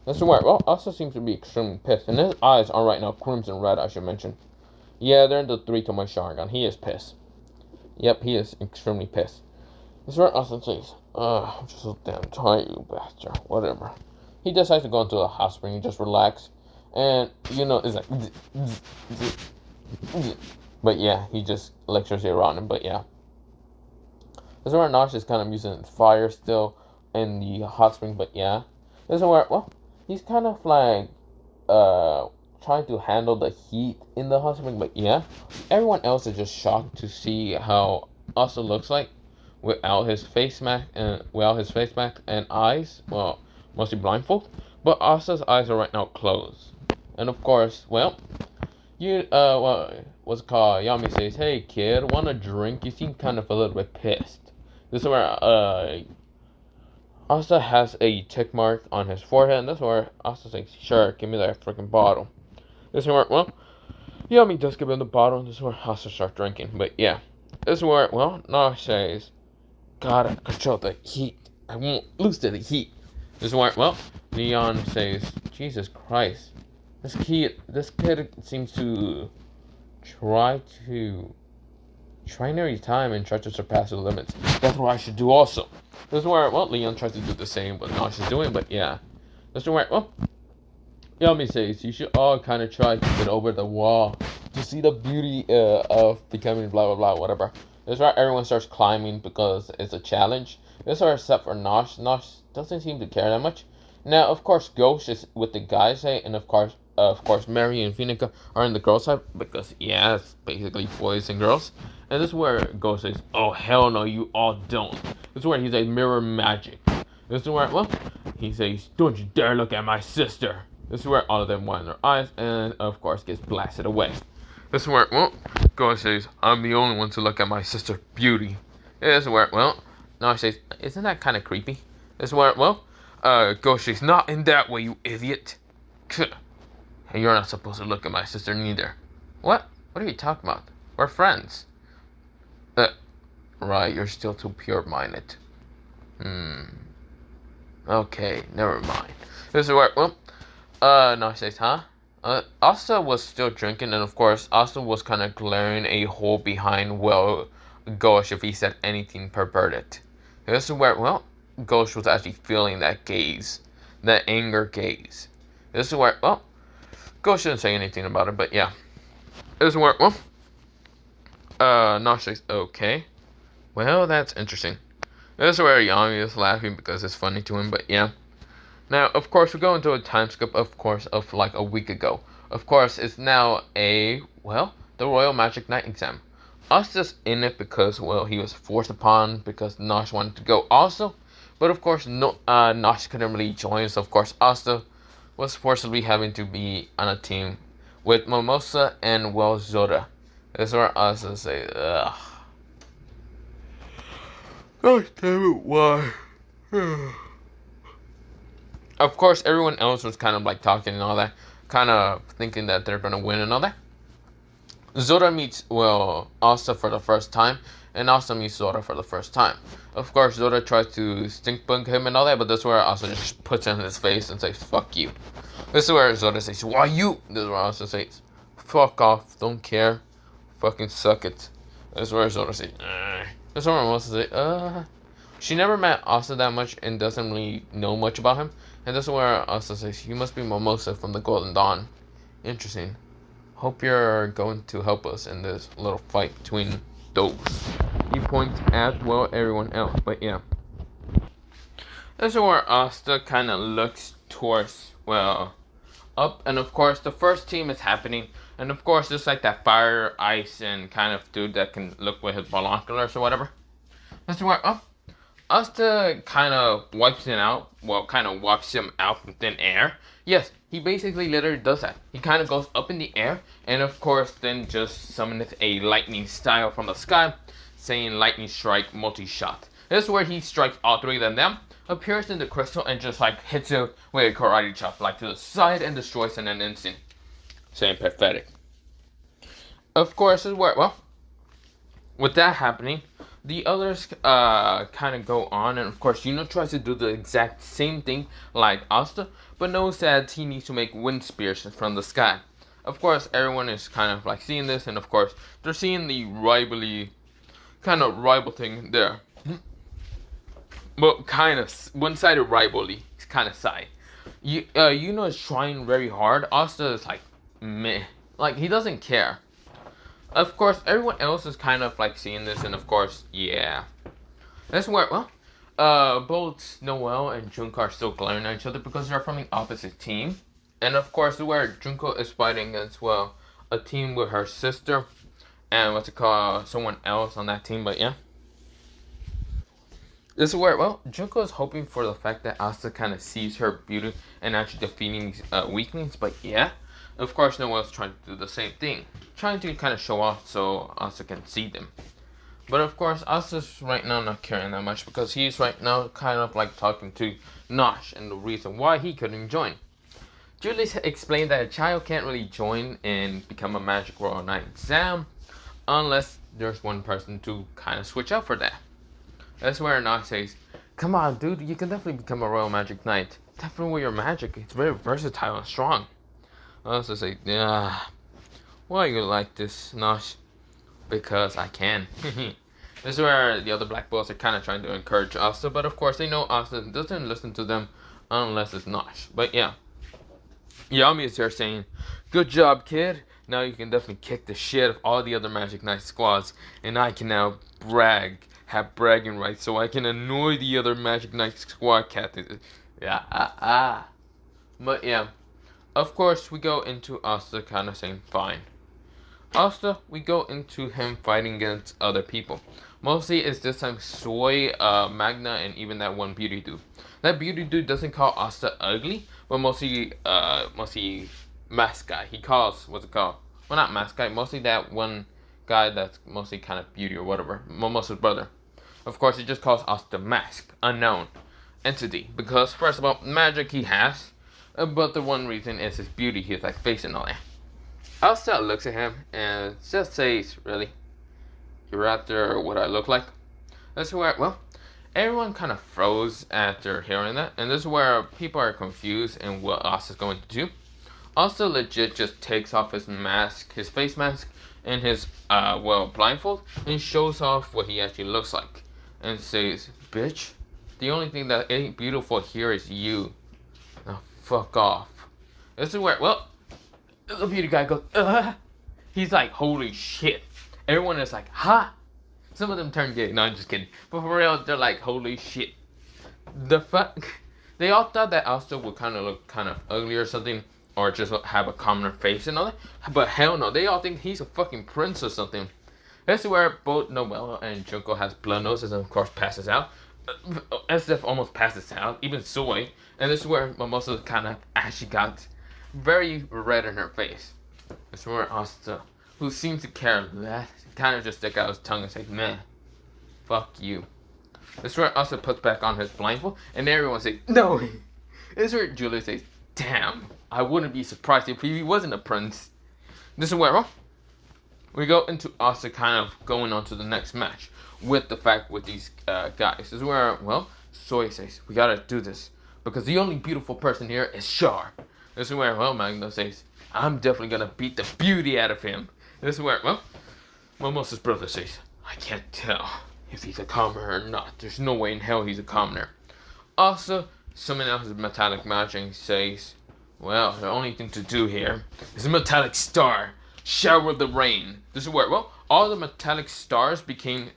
This is where, well, Asta seems to be extremely pissed, and his eyes are right now crimson red, I should mention. Yeah, they're in the 3 to my Sharingan. He is pissed. Yep, he is extremely pissed. This is where Asta says, I'm just so damn tired, you bastard. Whatever. He decides to go into the hot spring and just relax. And, you know, it's like, but yeah, he just electricity around him, but yeah. This is where Nosh is kind of using fire still in the hot spring, but yeah. This is where, well, he's kind of like, trying to handle the heat in the hot spring, but yeah. Everyone else is just shocked to see how Asta looks like without his face mask and eyes, well, mostly blindfold, but Asta's eyes are right now closed. And of course, well, what's it called? Yami says, "Hey kid, want a drink? You seem kind of a little bit pissed." This is where, Asta has a check mark on his forehead, and that's where Asta says, "Sure, give me that freaking bottle." This is where, well, Yami does give him the bottle, and this is where Asta starts drinking, but yeah. This is where, well, Nosh says, "Gotta control the heat. I won't lose to the heat." This is where, well, Leon says, "Jesus Christ. This kid seems to try every time and try to surpass the limits. That's what I should do also." This is where, well, Leon tries to do the same, but Nosh is doing, but yeah. This is where, well, Yami says, "You should all kind of try to get over the wall to see the beauty of becoming blah, blah, blah, whatever." This is where everyone starts climbing because it's a challenge. This is where, except for Nosh. Nosh doesn't seem to care that much. Now, of course, Ghost is with the guys' side, and of course, Mary and Phoenica are in the girls' side because, yeah, it's basically boys and girls. And this is where Ghost says, "Oh, hell no, you all don't." This is where he says, "Mirror magic." This is where, well, he says, "Don't you dare look at my sister." This is where all of them wind their eyes and, of course, gets blasted away. This is where, well, Ghost says, "I'm the only one to look at my sister's beauty." This is where, well, Nosh says, "Isn't that kind of creepy?" This is where, well, Ghost says, "Not in that way, you idiot." "Hey, you're not supposed to look at my sister neither." What? What are you talking about? We're friends. Right, you're still too pure-minded. Okay, never mind. This is where, well, no, says, huh? Asta was still drinking, and of course, Asta was kind of glaring a hole behind, well, Gosh if he said anything perverted. This is where, well, Gosh was actually feeling that gaze, that anger gaze. This is where, well, Gosh didn't say anything about it, but yeah. This is where, well, Nosh says, okay. Well, that's interesting. This is where Yami is laughing because it's funny to him, but yeah. Now, of course, we go into a time skip, of course, of like a week ago. Of course, it's now well, the Royal Magic Night exam. Asta's in it because, well, he was forced upon because Nosh wanted to go also. But of course, no, Nosh couldn't really join, so of course, Asta was forcibly having to be on a team with Mimosa and, well, Zora. This is where Asta says, ugh. God damn it, why? Of course, everyone else was kind of like talking and all that, kind of thinking that they're gonna win and all that. Zora meets, well, Asta for the first time, and Asta meets Zora for the first time. Of course, Zora tries to stink bug him and all that, but that's where Asta just puts it in his face and says, fuck you. This is where Zora says, why you? This is where Asta says, fuck off, don't care, fucking suck it. This is where Zora says, this is where Mimosa says, she never met Asta that much and doesn't really know much about him. And this is where Asta says, you must be Mimosa from the Golden Dawn. Interesting. Hope you're going to help us in this little fight between those. He points at, well, everyone else, but yeah. This is where Asta kind of looks towards, well, up. And of course, the first team is happening. And of course, just like that fire, ice, and kind of dude that can look with his binoculars or whatever. This is where up. Asta kind of wipes him out, well, kind of wipes him out from thin air. Yes, he basically literally does that. He kind of goes up in the air, and of course, then just summons a lightning style from the sky, saying lightning strike multi-shot. This is where he strikes all three of them, appears in the crystal, and just like hits it with a karate chop, like to the side, and destroys in an instant. Saying pathetic. Of course, this is where, well, with that happening, the others kind of go on, and of course Yuno tries to do the exact same thing like Asta, but knows that he needs to make wind spears from the sky. Of course, everyone is kind of like seeing this, and of course they're seeing the rival thing there. But kind of one-sided rivalry, kind of side. Yuno is trying very hard. Asta is like meh, like he doesn't care. Of course, everyone else is kind of like seeing this, and of course, yeah. That's where, well, both Noelle and Junko are still glaring at each other because they're from the opposite team. And of course, where Junko is fighting against, well, a team with her sister and someone else on that team, but yeah. This is where, well, Junko is hoping for the fact that Asta kind of sees her beauty and actually defeating these weaklings, but yeah. Of course, Noelle's trying to do the same thing. Trying to kind of show off so Asta can see them. But of course, Asta's right now not caring that much because he's right now kind of like talking to Nosh and the reason why he couldn't join. Julie explained that a child can't really join and become a Magic Royal Knight exam unless there's one person to kind of switch out for that. That's where Nosh says, come on dude, you can definitely become a Royal Magic Knight. Definitely with your magic, it's very versatile and strong. I also say, yeah, why you like this, Nosh? Because I can. This is where the other Black Bulls are kind of trying to encourage Asta, but of course they know Asta doesn't listen to them unless it's Nosh. But yeah, Yami is here saying, good job, kid. Now you can definitely kick the shit of all the other Magic Knight squads, and I can now have bragging rights, so I can annoy the other Magic Knight squad captains. Yeah, But yeah. Of course, we go into Asta kind of saying, fine. Asta, we go into him fighting against other people. Mostly it's this time Soy, Magna, and even that one beauty dude. That beauty dude doesn't call Asta ugly, but mostly mask guy. He calls, what's it called? Well, not mask guy, mostly that one guy that's mostly kind of beauty or whatever. Momosa's brother. Of course, he just calls Asta mask, unknown entity. Because, first of all, magic he has. But the one reason is his beauty. He's like facing all that. Asta looks at him and just says, really? You're after what I look like? That's where, well, Everyone kind of froze after hearing that, and this is where people are confused and what Asta's going to do. Asta legit just takes off his mask, his face mask, and his blindfold, and shows off what he actually looks like, and says, "Bitch, the only thing that ain't beautiful here is you. Now fuck off." This is where the beauty guy goes, "Ugh." He's like, "Holy shit!" Everyone is like, "Ha!" Some of them turn gay. No, I'm just kidding. But for real, they're like, "Holy shit!" The fuck. They all thought that Asta would kind of look kind of ugly or something, or just have a commoner face and all that. But hell no, they all think he's a fucking prince or something. This is where both Noella and Junko has blood noses and of course passes out. SF almost passes out, even Soy. And this is where Mimosa kind of actually got very red in her face. This is where Asta, who seems to care less, kind of just stick out his tongue and say, "Man, fuck you." This is where Asta puts back on his blindfold, and everyone says, "No." This is where Julia says, "Damn, I wouldn't be surprised if he wasn't a prince." This is where we go into Asta kind of going on to the next match with the fact with these guys. This is where, Soy says, "We gotta do this because the only beautiful person here is Char." This is where, Magno says, "I'm definitely gonna beat the beauty out of him." This is where, Mimosa's brother says, "I can't tell if he's a commoner or not. There's no way in hell he's a commoner." Also, someone else's metallic magic says, "Well, the only thing to do here is a metallic star. Shower the rain." This is where, all the metallic stars became,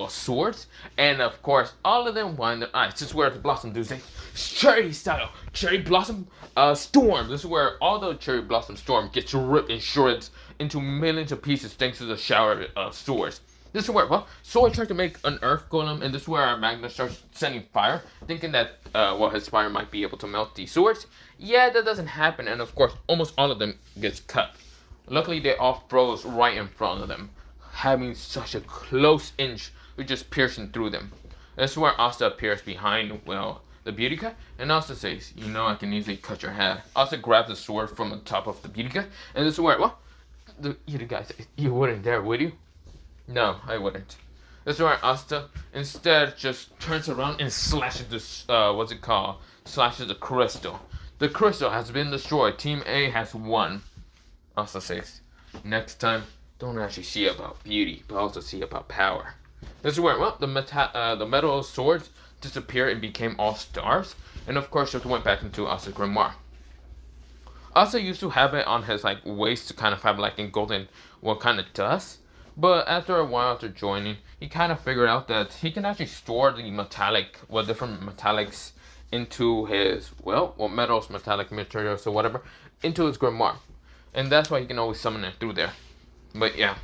swords. And of course, all of them wind their eyes. This is where the Blossom do say, "Cherry style, cherry blossom, storm." This is where all the cherry blossom storm gets ripped and shreds into millions of pieces thanks to the shower of swords. This is where, Soy tried to make an earth golem, and this is where Magna starts sending fire, thinking that, his fire might be able to melt the swords. Yeah, that doesn't happen, and of course, almost all of them gets cut. Luckily, they all froze right in front of them, having such a close inch, which just piercing through them. This is where Asta appears behind, the beauty guy, and Asta says, "You know I can easily cut your head." Asta grabs the sword from the top of the beauty guy, and this is where, the beauty guy says, "You wouldn't dare, would you?" "No, I wouldn't." This is where Asta instead just turns around and slashes this, slashes the crystal. The crystal has been destroyed. Team A has won. Asta says, "Next time, don't actually see about beauty, but also see about power." This is where, the metal swords disappeared and became all stars. And of course, it went back into Asta's grimoire. Asta used to have it on his, waist to kind of have, in golden, kind of dust. But after a while, after joining, he kind of figured out that he can actually store the different metallics into his, metals, metallic materials, or whatever, into his grimoire. And that's why he can always summon it through there. But yeah.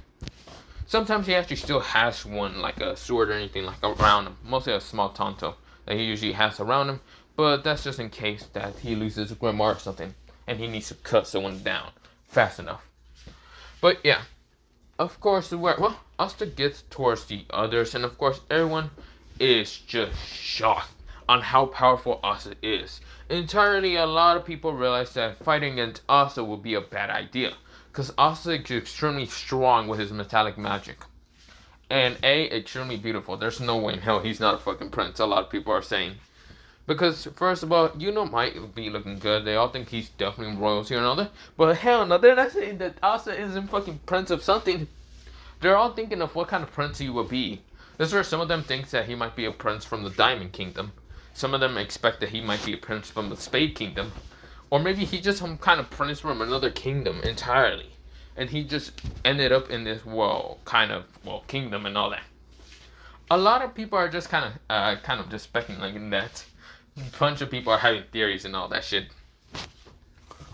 Sometimes he actually still has one, like a sword or anything, around him. Mostly a small tonto that he usually has around him. But that's just in case that he loses a grimoire or something, and he needs to cut someone down fast enough. But yeah. Of course, Asta gets towards the others, and of course, everyone is just shocked on how powerful Asta is. Entirely, a lot of people realize that fighting against Asta would be a bad idea, because Asta is extremely strong with his metallic magic. And extremely beautiful. There's no way in hell he's not a fucking prince, a lot of people are saying. Because, first of all, might be looking good. They all think he's definitely royalty and all that. But hell no, they're not saying that Asta isn't fucking prince of something. They're all thinking of what kind of prince he will be. This is where some of them think that he might be a prince from the Diamond Kingdom. Some of them expect that he might be a prince from the Spade Kingdom. Or maybe he's just some kind of prince from another kingdom entirely. And he just ended up in this, kingdom and all that. A lot of people are just kind of just speculating that. A bunch of people are having theories and all that shit.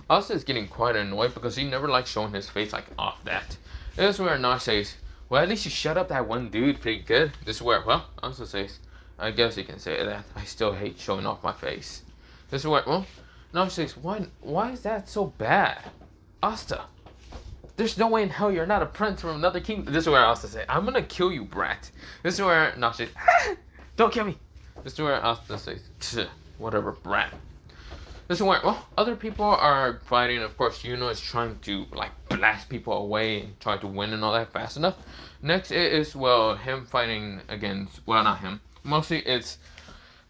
Asta is getting quite annoyed because he never likes showing his face off that. This is where Nash says, "Well, at least you shut up that one dude pretty good." This is where, Asta says, "I guess you can say that. I still hate showing off my face." This is where, Nash says, why is that so bad? Asta, there's no way in hell you're not a prince from another kingdom. This is where Asta says, "I'm gonna kill you, brat." This is where Nash says, "Don't kill me." This is where Asta says, "Whatever, brat." This is where, other people are fighting. Of course, Yuno is trying to, blast people away and try to win and all that fast enough. Next is, him fighting against, not him. mostly it's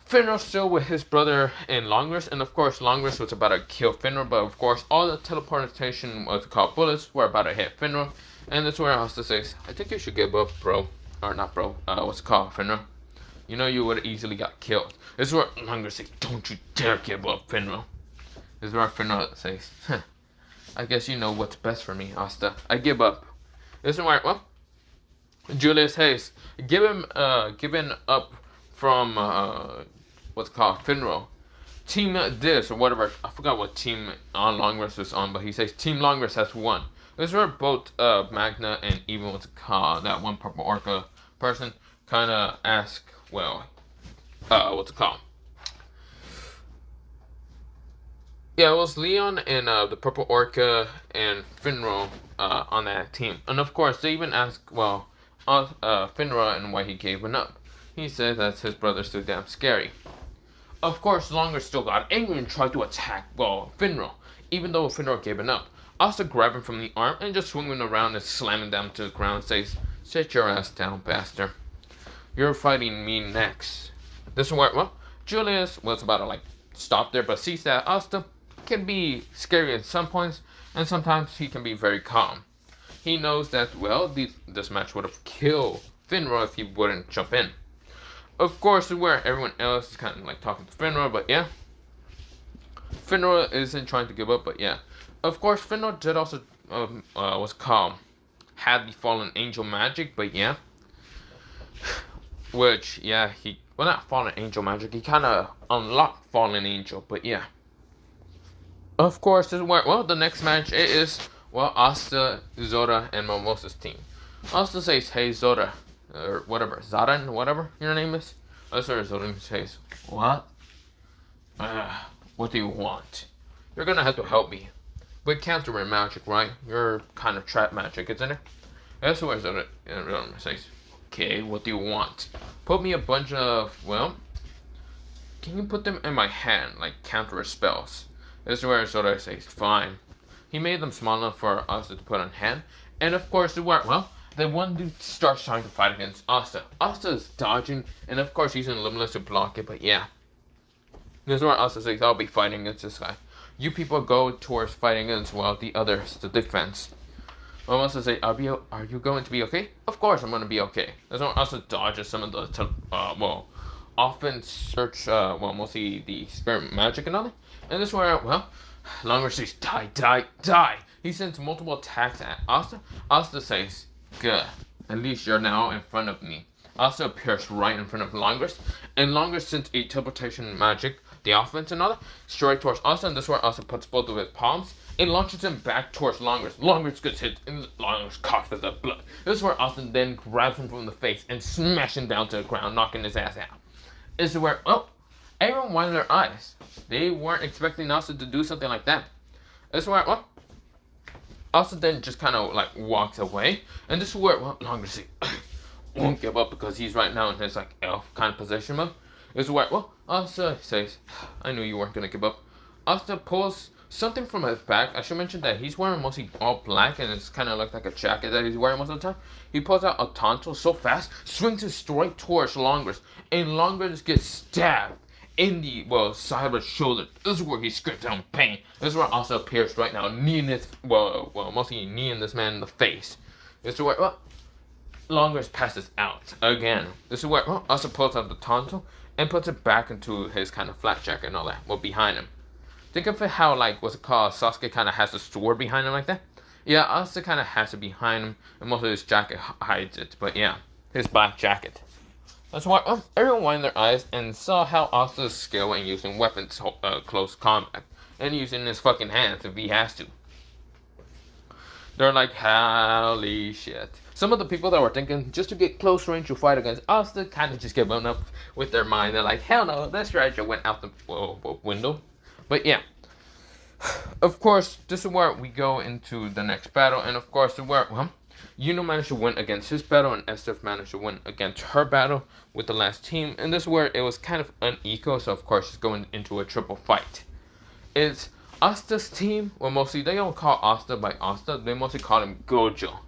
Finro still with his brother in Longress, and of course Longress was about to kill Finro, but of course all the teleportation was called bullets were about to hit Finro, and that's where Asta says, I think you should give up, bro. Or not bro, what's it called, Finro? You know you would have easily got killed. This is where Longress says, don't you dare give up, Finro. This is where Finro says, I guess you know what's best for me, Asta. I give up. This is where, well, Julius Hayes, giving up from, what's it called, Finro. Team this, or whatever, I forgot what team on Longress was on, but he says Team Longress has won. This is where both Magna and even what's it called, that one Purple Orca person, kind of ask, well, what's it called? Yeah, it was Leon and the Purple Orca and Finro on that team. And of course, they even ask, well, Finro and why he gave up. He says that his brother's too damn scary. Of course, Longress still got angry and tried to attack, well, Finro. Even though Finro gave up, Asta grabbed him from the arm and just swung him around and slamming down to the ground and says, sit your ass down, bastard. You're fighting me next. This is where, well, Julius was about to, like, stop there, but sees that Asta can be scary at some points, and sometimes he can be very calm. He knows that, well, this match would have killed Finro if he wouldn't jump in. Of course, where everyone else is kind of like talking to Finro, but yeah. Finro isn't trying to give up, but yeah. Of course, Finro did also, was called, had the Fallen Angel magic, but yeah. Which, yeah, well, not Fallen Angel magic, he kind of unlocked Fallen Angel, but yeah. Of course, this is where, well, the next match is, well, Asta, Zora, and Momosa's team. Asta says, hey, Zora, or whatever, Zaran, whatever your name is. Asta Zora says, what? What do you want? You're gonna have to help me. With counter magic, right? You're kind of trap magic, isn't it? That's where Zora says, okay, what do you want? Put me a bunch of, well, can you put them in my hand, like counter spells? This is where Zora says, fine. He made them small enough for Asta to put on hand. And of course, well, the one dude starts trying to fight against Asta. Asta is dodging, and of course using Limitless to block it, but yeah. This is where Asta says, I'll be fighting against this guy. You people go towards fighting against, well, the others, the defense. Asta says, are you going to be okay? Of course I'm going to be okay. This is where Asta dodges some of the, well, often search, well, mostly the spirit magic and all that. And this is where, well, Longress says, die, die, die. He sends multiple attacks at Asta. Asta says, good. At least you're now in front of me. Asta appears right in front of Longress. And Longress sends a teleportation magic, the offense and all that, straight towards Asta. And this is where Asta puts both of his palms and launches him back towards Longress. Longress gets hit and Longress coughs with the blood. This is where Asta then grabs him from the face and smashes him down to the ground, knocking his ass out. This is where, well, everyone widened their eyes. They weren't expecting Asta to do something like that. This is where, well, Asta then just kind of like walks away. And this is where, well, Longress won't give up because he's right now in his like elf kind of position mode. This is where, well, Asta says, I knew you weren't going to give up. Asta pulls something from his back. I should mention that he's wearing mostly all black and it's kind of like a jacket that he's wearing most of the time. He pulls out a tonto so fast, swings it straight towards Longress, and Longress gets stabbed in the, well, side of his shoulder. This is where he screams out in pain. This is where Asta appears right now, kneeing this, well, mostly kneeing this man in the face. This is where, well, Longress passes out again. This is where, well, Asta pulls out the tonto and puts it back into his kind of flat jacket and all that, well, behind him. Think of it how, like, what's it called, Sasuke kind of has a sword behind him like that. Yeah, Asta kind of has it behind him, and most of his jacket hides it, but yeah, his black jacket. That's why, well, everyone widened their eyes and saw how Asta's skill in using weapons close combat, and using his fucking hands if he has to. They're like, holy shit. Some of the people that were thinking just to get close range to fight against Asta kind of just gave up with their mind. They're like, hell no, that strategy went out the window. But yeah, of course, this is where we go into the next battle. And of course, where, well, Yuno managed to win against his battle, and Estef managed to win against her battle with the last team. And this is where it was kind of unequal, so of course it's going into a triple fight. It's Asta's team, well, mostly they don't call Asta by Asta, they mostly call him Gojo.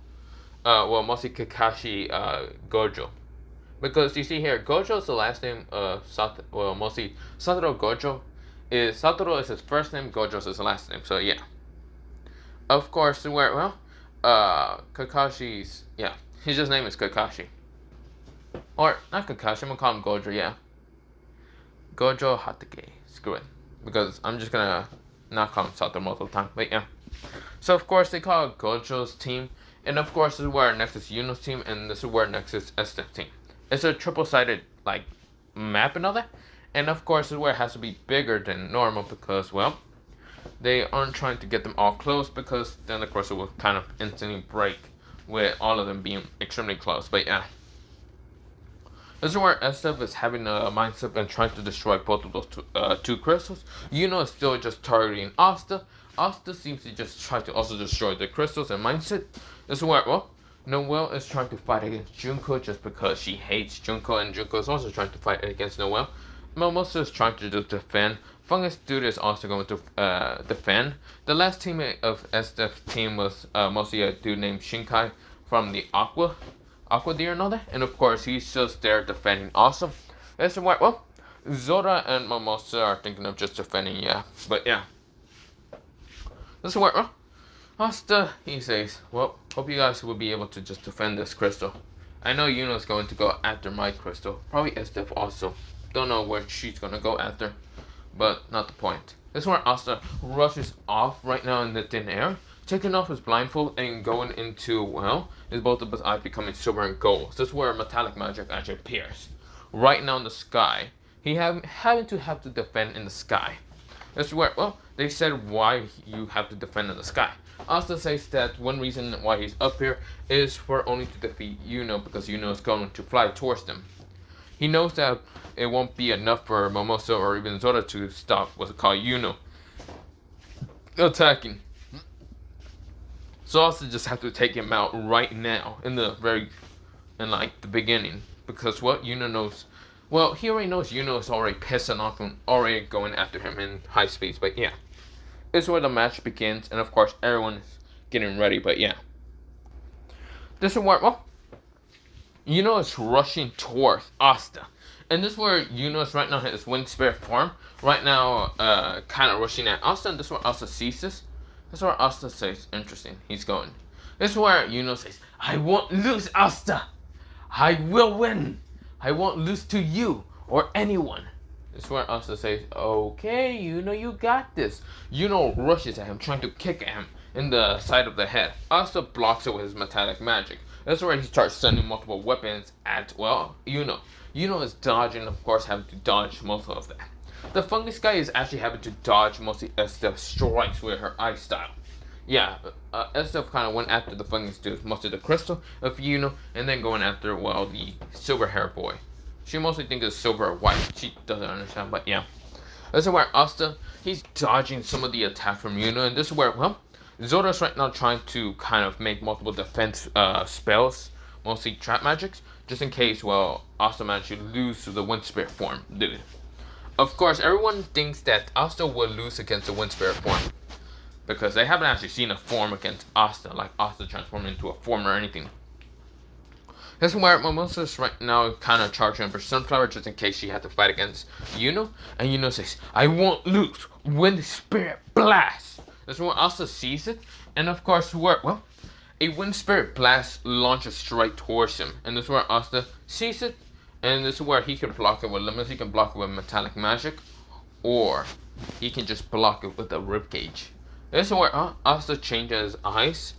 Well, mostly Kakashi Gojo. Because you see here, Gojo is the last name of mostly Satoru Gojo. Satoru is his first name, Gojo is his last name. So yeah. Of course, Kakashi's, yeah, his just name is Kakashi. Or, not Kakashi, I'm gonna call him Gojo, yeah. Gojo Hatake, screw it. Because I'm just gonna not call him Satoru most of the time, but yeah. So of course they call it Gojo's team, and of course this is where next is Yuno's team, and this is where next is Asta's team. It's a triple-sided, like, map and all that, and of course this is where it has to be bigger than normal because, well, they aren't trying to get them all close because then of course it will kind of instantly break with all of them being extremely close, but yeah. This is where Asta is having a mindset and trying to destroy both of those two crystals. Yuno is still just targeting Asta. Asta seems to just try to also destroy the crystals and mindset. This is where, well, Noelle is trying to fight against Junko just because she hates Junko, and Junko is also trying to fight against Noelle. Momosa is trying to just defend. Fungus Dude is also going to defend. The last teammate of Asta's team was mostly a dude named Shinkai from the Aqua Deer and all that, and of course he's just there defending awesome. That's why, well, Zora and Momosa are thinking of just defending, yeah, but yeah. This is where, well, Asta, he says, well, hope you guys will be able to just defend this crystal. I know Yuno's going to go after my crystal, probably Estef also. Don't know where she's gonna go after, but not the point. This is where Asta rushes off right now in the thin air, taking off his blindfold and going into, well, his both of his eyes becoming silver and gold. This is where metallic magic actually appears. Right now in the sky. He having to have to defend in the sky. This is where, well, they said why you have to defend in the sky. Asta says that one reason why he's up here is for only to defeat Yuno because Yuno is going to fly towards them. He knows that it won't be enough for Momosa or even Zora to stop what's it called Yuno attacking. So Asta just have to take him out right now in the beginning, because what Yuno knows, well, he already knows Yuno is already pissing off and already going after him in high speeds, but yeah. It's where the match begins, and of course everyone is getting ready, but yeah. This is where, well, Yuno is rushing towards Asta. And this is where Yuno is right now in his wind spirit form. Right now, kind of rushing at Asta, and this is where Asta sees this. This is where Asta says, interesting, he's going. This is where Yuno says, I won't lose, Asta. I will win. I won't lose to you or anyone. This is where Asta says, okay, Yuno, you got this. Yuno rushes at him, trying to kick at him in the side of the head. Asta blocks it with his metallic magic. That's where he starts sending multiple weapons at, well, Yuno. Yuno is dodging, of course, having to dodge most of that. The fungus guy is actually having to dodge mostly Estef strikes with her ice style. Yeah, Estef kind of went after the fungus dude, mostly the crystal of Yuno, and then going after, well, the silver hair boy. She mostly thinks it's silver or white. She doesn't understand, but yeah. This is where Asta, he's dodging some of the attack from Yuno, and this is where, well, Zora's right now trying to kind of make multiple defense spells, mostly trap magics, just in case, well, Asta managed to lose to the wind spirit form, dude. Of course, everyone thinks that Asta will lose against the wind spirit form, because they haven't actually seen a form against Asta, like Asta transforming into a form or anything. This is where Momosa is right now kind of charging up her Sunflower just in case she had to fight against Yuno. And Yuno says, I won't lose when the spirit blasts. This is where Asta sees it. And of course, well, a wind spirit blast launches straight towards him. And this is where Asta sees it. And this is where he can block it with limits. He can block it with metallic magic. Or he can just block it with a ribcage. This is where Asta changes eyes.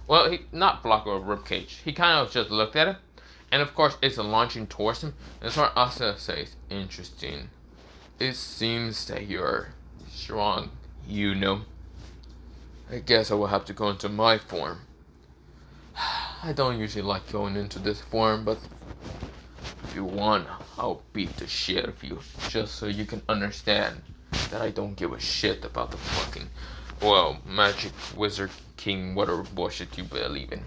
Well, he not block it with a ribcage. He kind of just looked at it. And of course, it's launching towards him. That's where Asta says, interesting. It seems that you're strong, Yuno. I guess I will have to go into my form. I don't usually like going into this form, but if you want, I'll beat the shit of you. Just so you can understand that I don't give a shit about the fucking, well, magic wizard king, whatever bullshit you believe in.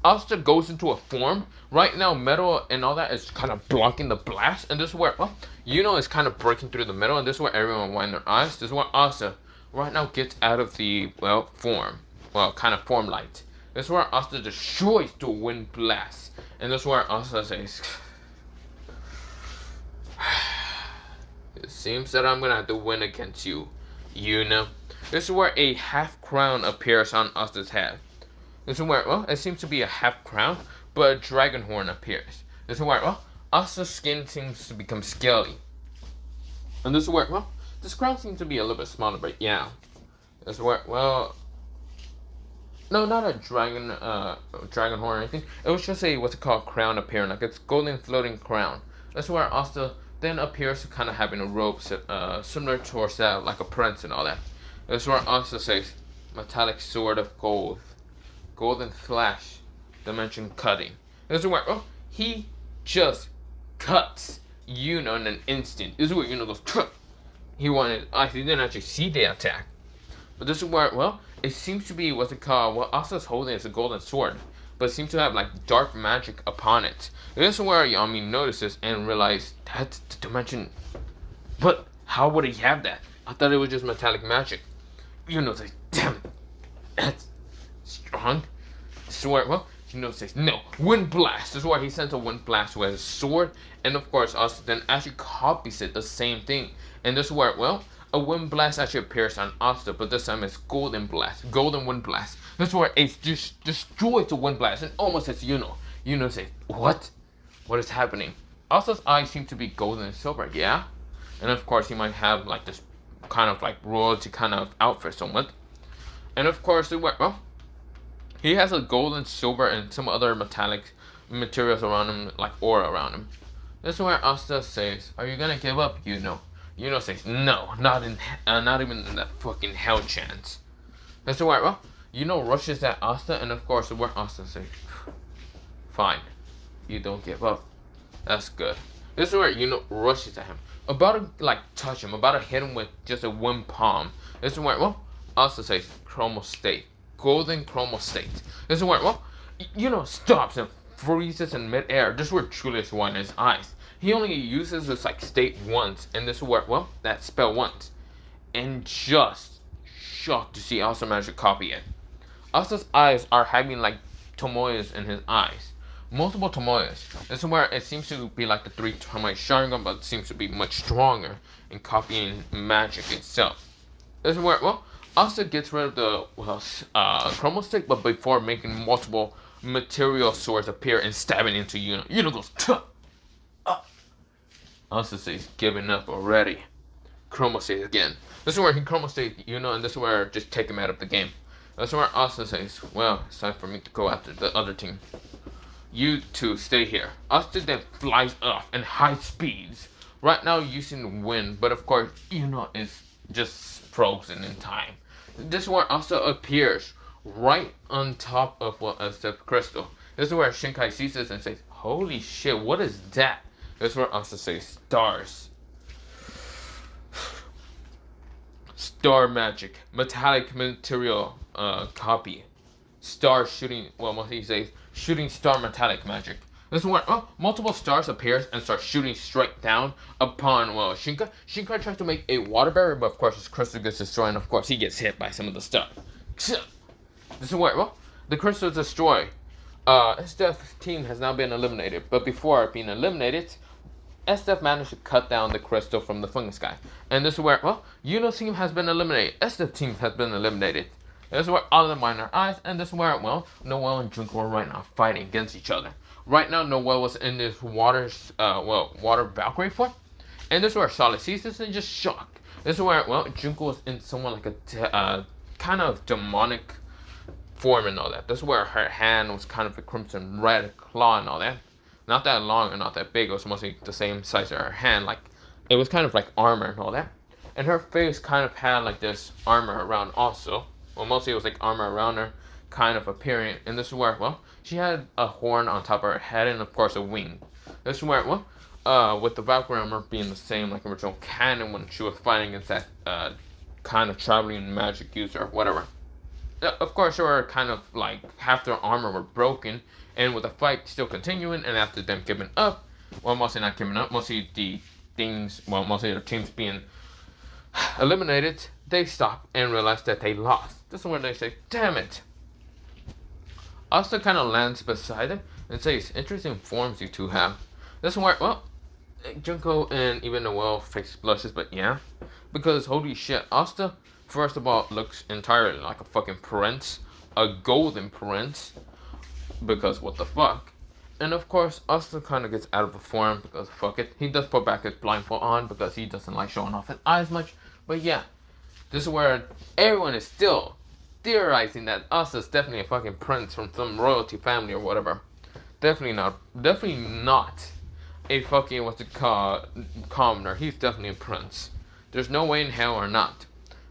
Asta goes into a form. Right now, metal and all that is kind of blocking the blast. And this is where, well, Yuno is kind of breaking through the middle. And this is where everyone winds their eyes. This is where Asta right now gets out of the, well, form. Well, kind of form light. This is where Asta destroys the wind blast. And this is where Asta says, It seems that I'm gonna have to win against you. You know. This is where a half crown appears on Asta's head. This is where, well, it seems to be a half crown, but a dragon horn appears. This is where, well, Asta's skin seems to become scaly. And this is where, well, this crown seems to be a little bit smaller, but yeah. This is where, well, no, not a dragon horn or anything. It was just a, what's it called, crown appearing, like it's golden floating crown. This is where Asta then appears to kind of having a robe similar towards that, like a prince and all that. This is where Asta says, metallic sword of gold, golden flash, dimension cutting. This is where, oh, he just cuts Yuno in an instant. This is where Yuno goes, Truh! He didn't actually see the attack. But this is where, well, it seems to be what's it called, what Asta's holding is a golden sword, but it seems to have like dark magic upon it. This is where Yami notices and realizes that's the dimension. But how would he have that? I thought it was just metallic magic. Yuno says, damn it, that's strong. Sword, well, Yuno says, no, wind blast. This is where he sends a wind blast with his sword, and of course, Asta then actually copies it, the same thing. And this is where, well, a wind blast actually appears on Asta, but this time it's golden blast, golden wind blast. This is where it just destroys the wind blast and almost hits Yuno. Yuno says, what? What is happening? Asta's eyes seem to be golden and silver, yeah? And of course, he might have like this kind of like royalty kind of outfit somewhat. And of course, well, he has a gold and silver and some other metallic materials around him, like aura around him. This is where Asta says, are you gonna give up, Yuno? Yuno says, no, not even in that fucking hell chance. This is where, well, Yuno rushes at Asta, and of course, where Asta says, fine, you don't give up. That's good. This is where Yuno rushes at him, about to like touch him, about to hit him with just a wind palm. This is where, well, Asta says, chromo state, golden chromo state. This is where, well, Yuno stops and freezes in midair. This is where Julius won his eyes. He only uses this like state once, and this is where, well, that spell once, and just shocked to see Asta manage to copy it. Asta's eyes are having like Tomoya's in his eyes, multiple Tomoyas. This is where it seems to be like the 3 Tomoya Sharingan, but it seems to be much stronger in copying magic itself. This is where, well, Asta gets rid of the, well, chromo stick, but before making multiple material swords appear and stabbing into Yuno. Yuno goes, Tuh! Asta says, giving up already. Chromo stays again. This is where he chromo stays, and this is where just take him out of the game. This is where Asta says, well, it's time for me to go after the other team. You two stay here. Asta then flies off in high speeds. Right now using wind, but of course, Yuno is just frozen in time. This is where Asta appears right on top of the crystal. This is where Shinkai sees this and says, holy shit, what is that? This is where Asta says, stars. Star magic. Metallic material copy. Star shooting, well, what he says, shooting star metallic magic. This is where multiple stars appears and starts shooting straight down upon, well, Shinkai. Shinkai tries to make a water barrier, but of course his crystal gets destroyed, and of course he gets hit by some of the stuff. This is where, well, the crystal is destroyed. SDF's team has now been eliminated, but before being eliminated, SDF managed to cut down the crystal from the fungus guy. And this is where, well, Yuno's team has been eliminated. SDF team has been eliminated. This is where all of them are in our eyes, and this is where, well, Noel and Junko are right now fighting against each other. Right now, Noel was in this water Valkyrie form, and this is where Charlotte sees this and just shocked. This is where, well, Junko was in somewhat like a kind of demonic form and all that. This is where her hand was kind of a crimson red claw and all that. Not that long and not that big. It was mostly the same size as her hand. Like, it was kind of like armor and all that. And her face kind of had like this armor around also. Well, mostly it was like armor around her, kind of appearing. And this is where, well, she had a horn on top of her head and of course a wing. This is where, well, with the Valkyrie armor being the same like original canon when she was fighting against that kind of traveling magic user or whatever. Of course, they were kind of like half their armor were broken, and with the fight still continuing, and after them giving up, well, mostly not giving up, mostly the things, well, mostly the teams being eliminated, they stop and realize that they lost. This is when they say, damn it. Asta kind of lands beside them and says, interesting forms you two have. This is where, well, Junko and even Noel face blushes, but yeah. Because holy shit, Asta, first of all, looks entirely like a fucking prince. A golden prince. Because what the fuck? And of course, Asta kind of gets out of the form because fuck it. He does put back his blindfold on because he doesn't like showing off his eyes much. But yeah, this is where everyone is still theorizing that Asta is definitely a fucking prince from some royalty family or whatever. Definitely not. Definitely not a fucking what's it called commoner. He's definitely a prince. There's no way in hell or not,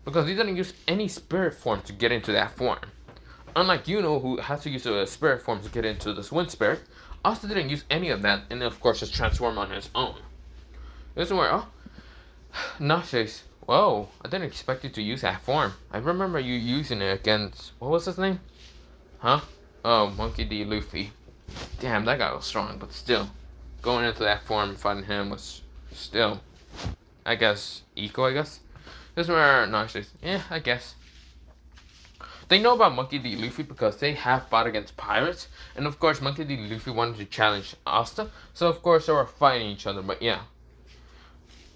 because he didn't use any spirit form to get into that form. Unlike Yuno, who has to use a spirit form to get into this wind spirit, Asta didn't use any of that, and of course just transform on his own. This is where Nashes. Whoa, I didn't expect you to use that form. I remember you using it against what was his name? Huh? Oh, Monkey D. Luffy. Damn, that guy was strong, but still. Going into that form and fighting him was still, I guess, equal, I guess. This is where Nash yeah, I guess. They know about Monkey D. Luffy because they have fought against pirates. And of course, Monkey D. Luffy wanted to challenge Asta. So of course, they were fighting each other, but yeah.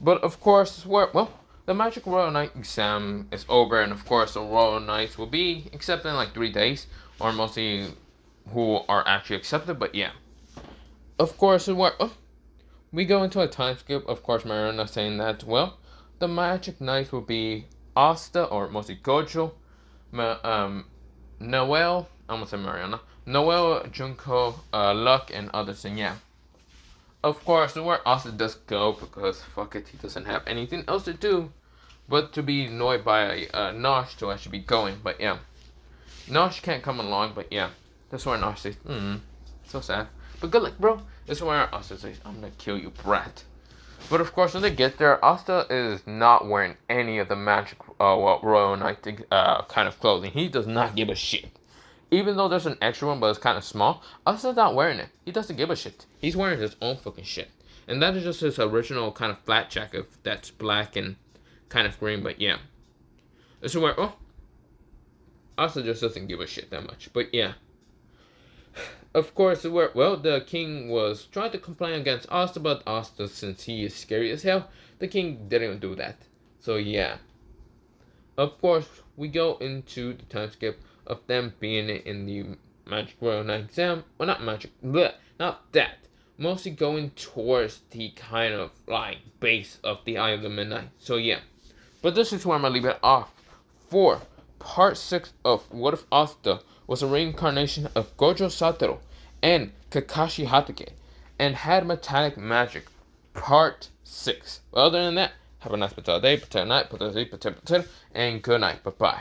But of course, well, the Magic Royal Knight exam is over. And of course, the Royal Knights will be accepted in like 3 days. Or mostly who are actually accepted, but yeah. Of course, we go into a time skip. Of course, Marina saying that, well, the Magic Knights will be Asta, or mostly Gojo, Noel, I almost said Mariana, Noel, Junko, Luck, and others, and yeah. Of course, where Asta does go, because fuck it, he doesn't have anything else to do but to be annoyed by Nosh to actually be going, but yeah. Nosh can't come along, but yeah. That's where Nosh says, so sad. But good luck, bro. This is where Asta says, I'm gonna kill you, brat. But of course, when they get there, Asta is not wearing any of the magic, Royal Knight kind of clothing. He does not give a shit. Even though there's an extra one, but it's kind of small, Asta's not wearing it. He doesn't give a shit. He's wearing his own fucking shit. And that is just his original kind of flat jacket that's black and kind of green, but yeah. This is where, Asta just doesn't give a shit that much, but yeah. Of course, the king was trying to complain against Asta, but Asta, since he is scary as hell, the king didn't do that. So yeah. Of course, we go into the time skip of them being in the Magic Royal Knight exam. Well, not magic, not that. Mostly going towards the kind of like base of the Eye of the Midnight. So yeah. But this is where I'm gonna leave it off for part 6 of What If Asta was a reincarnation of Gojo Satoru and Kakashi Hatake and had metallic magic, part 6. Well, other than that, have a nice potato day, potato night, potato day, potato, and good night. Bye-bye.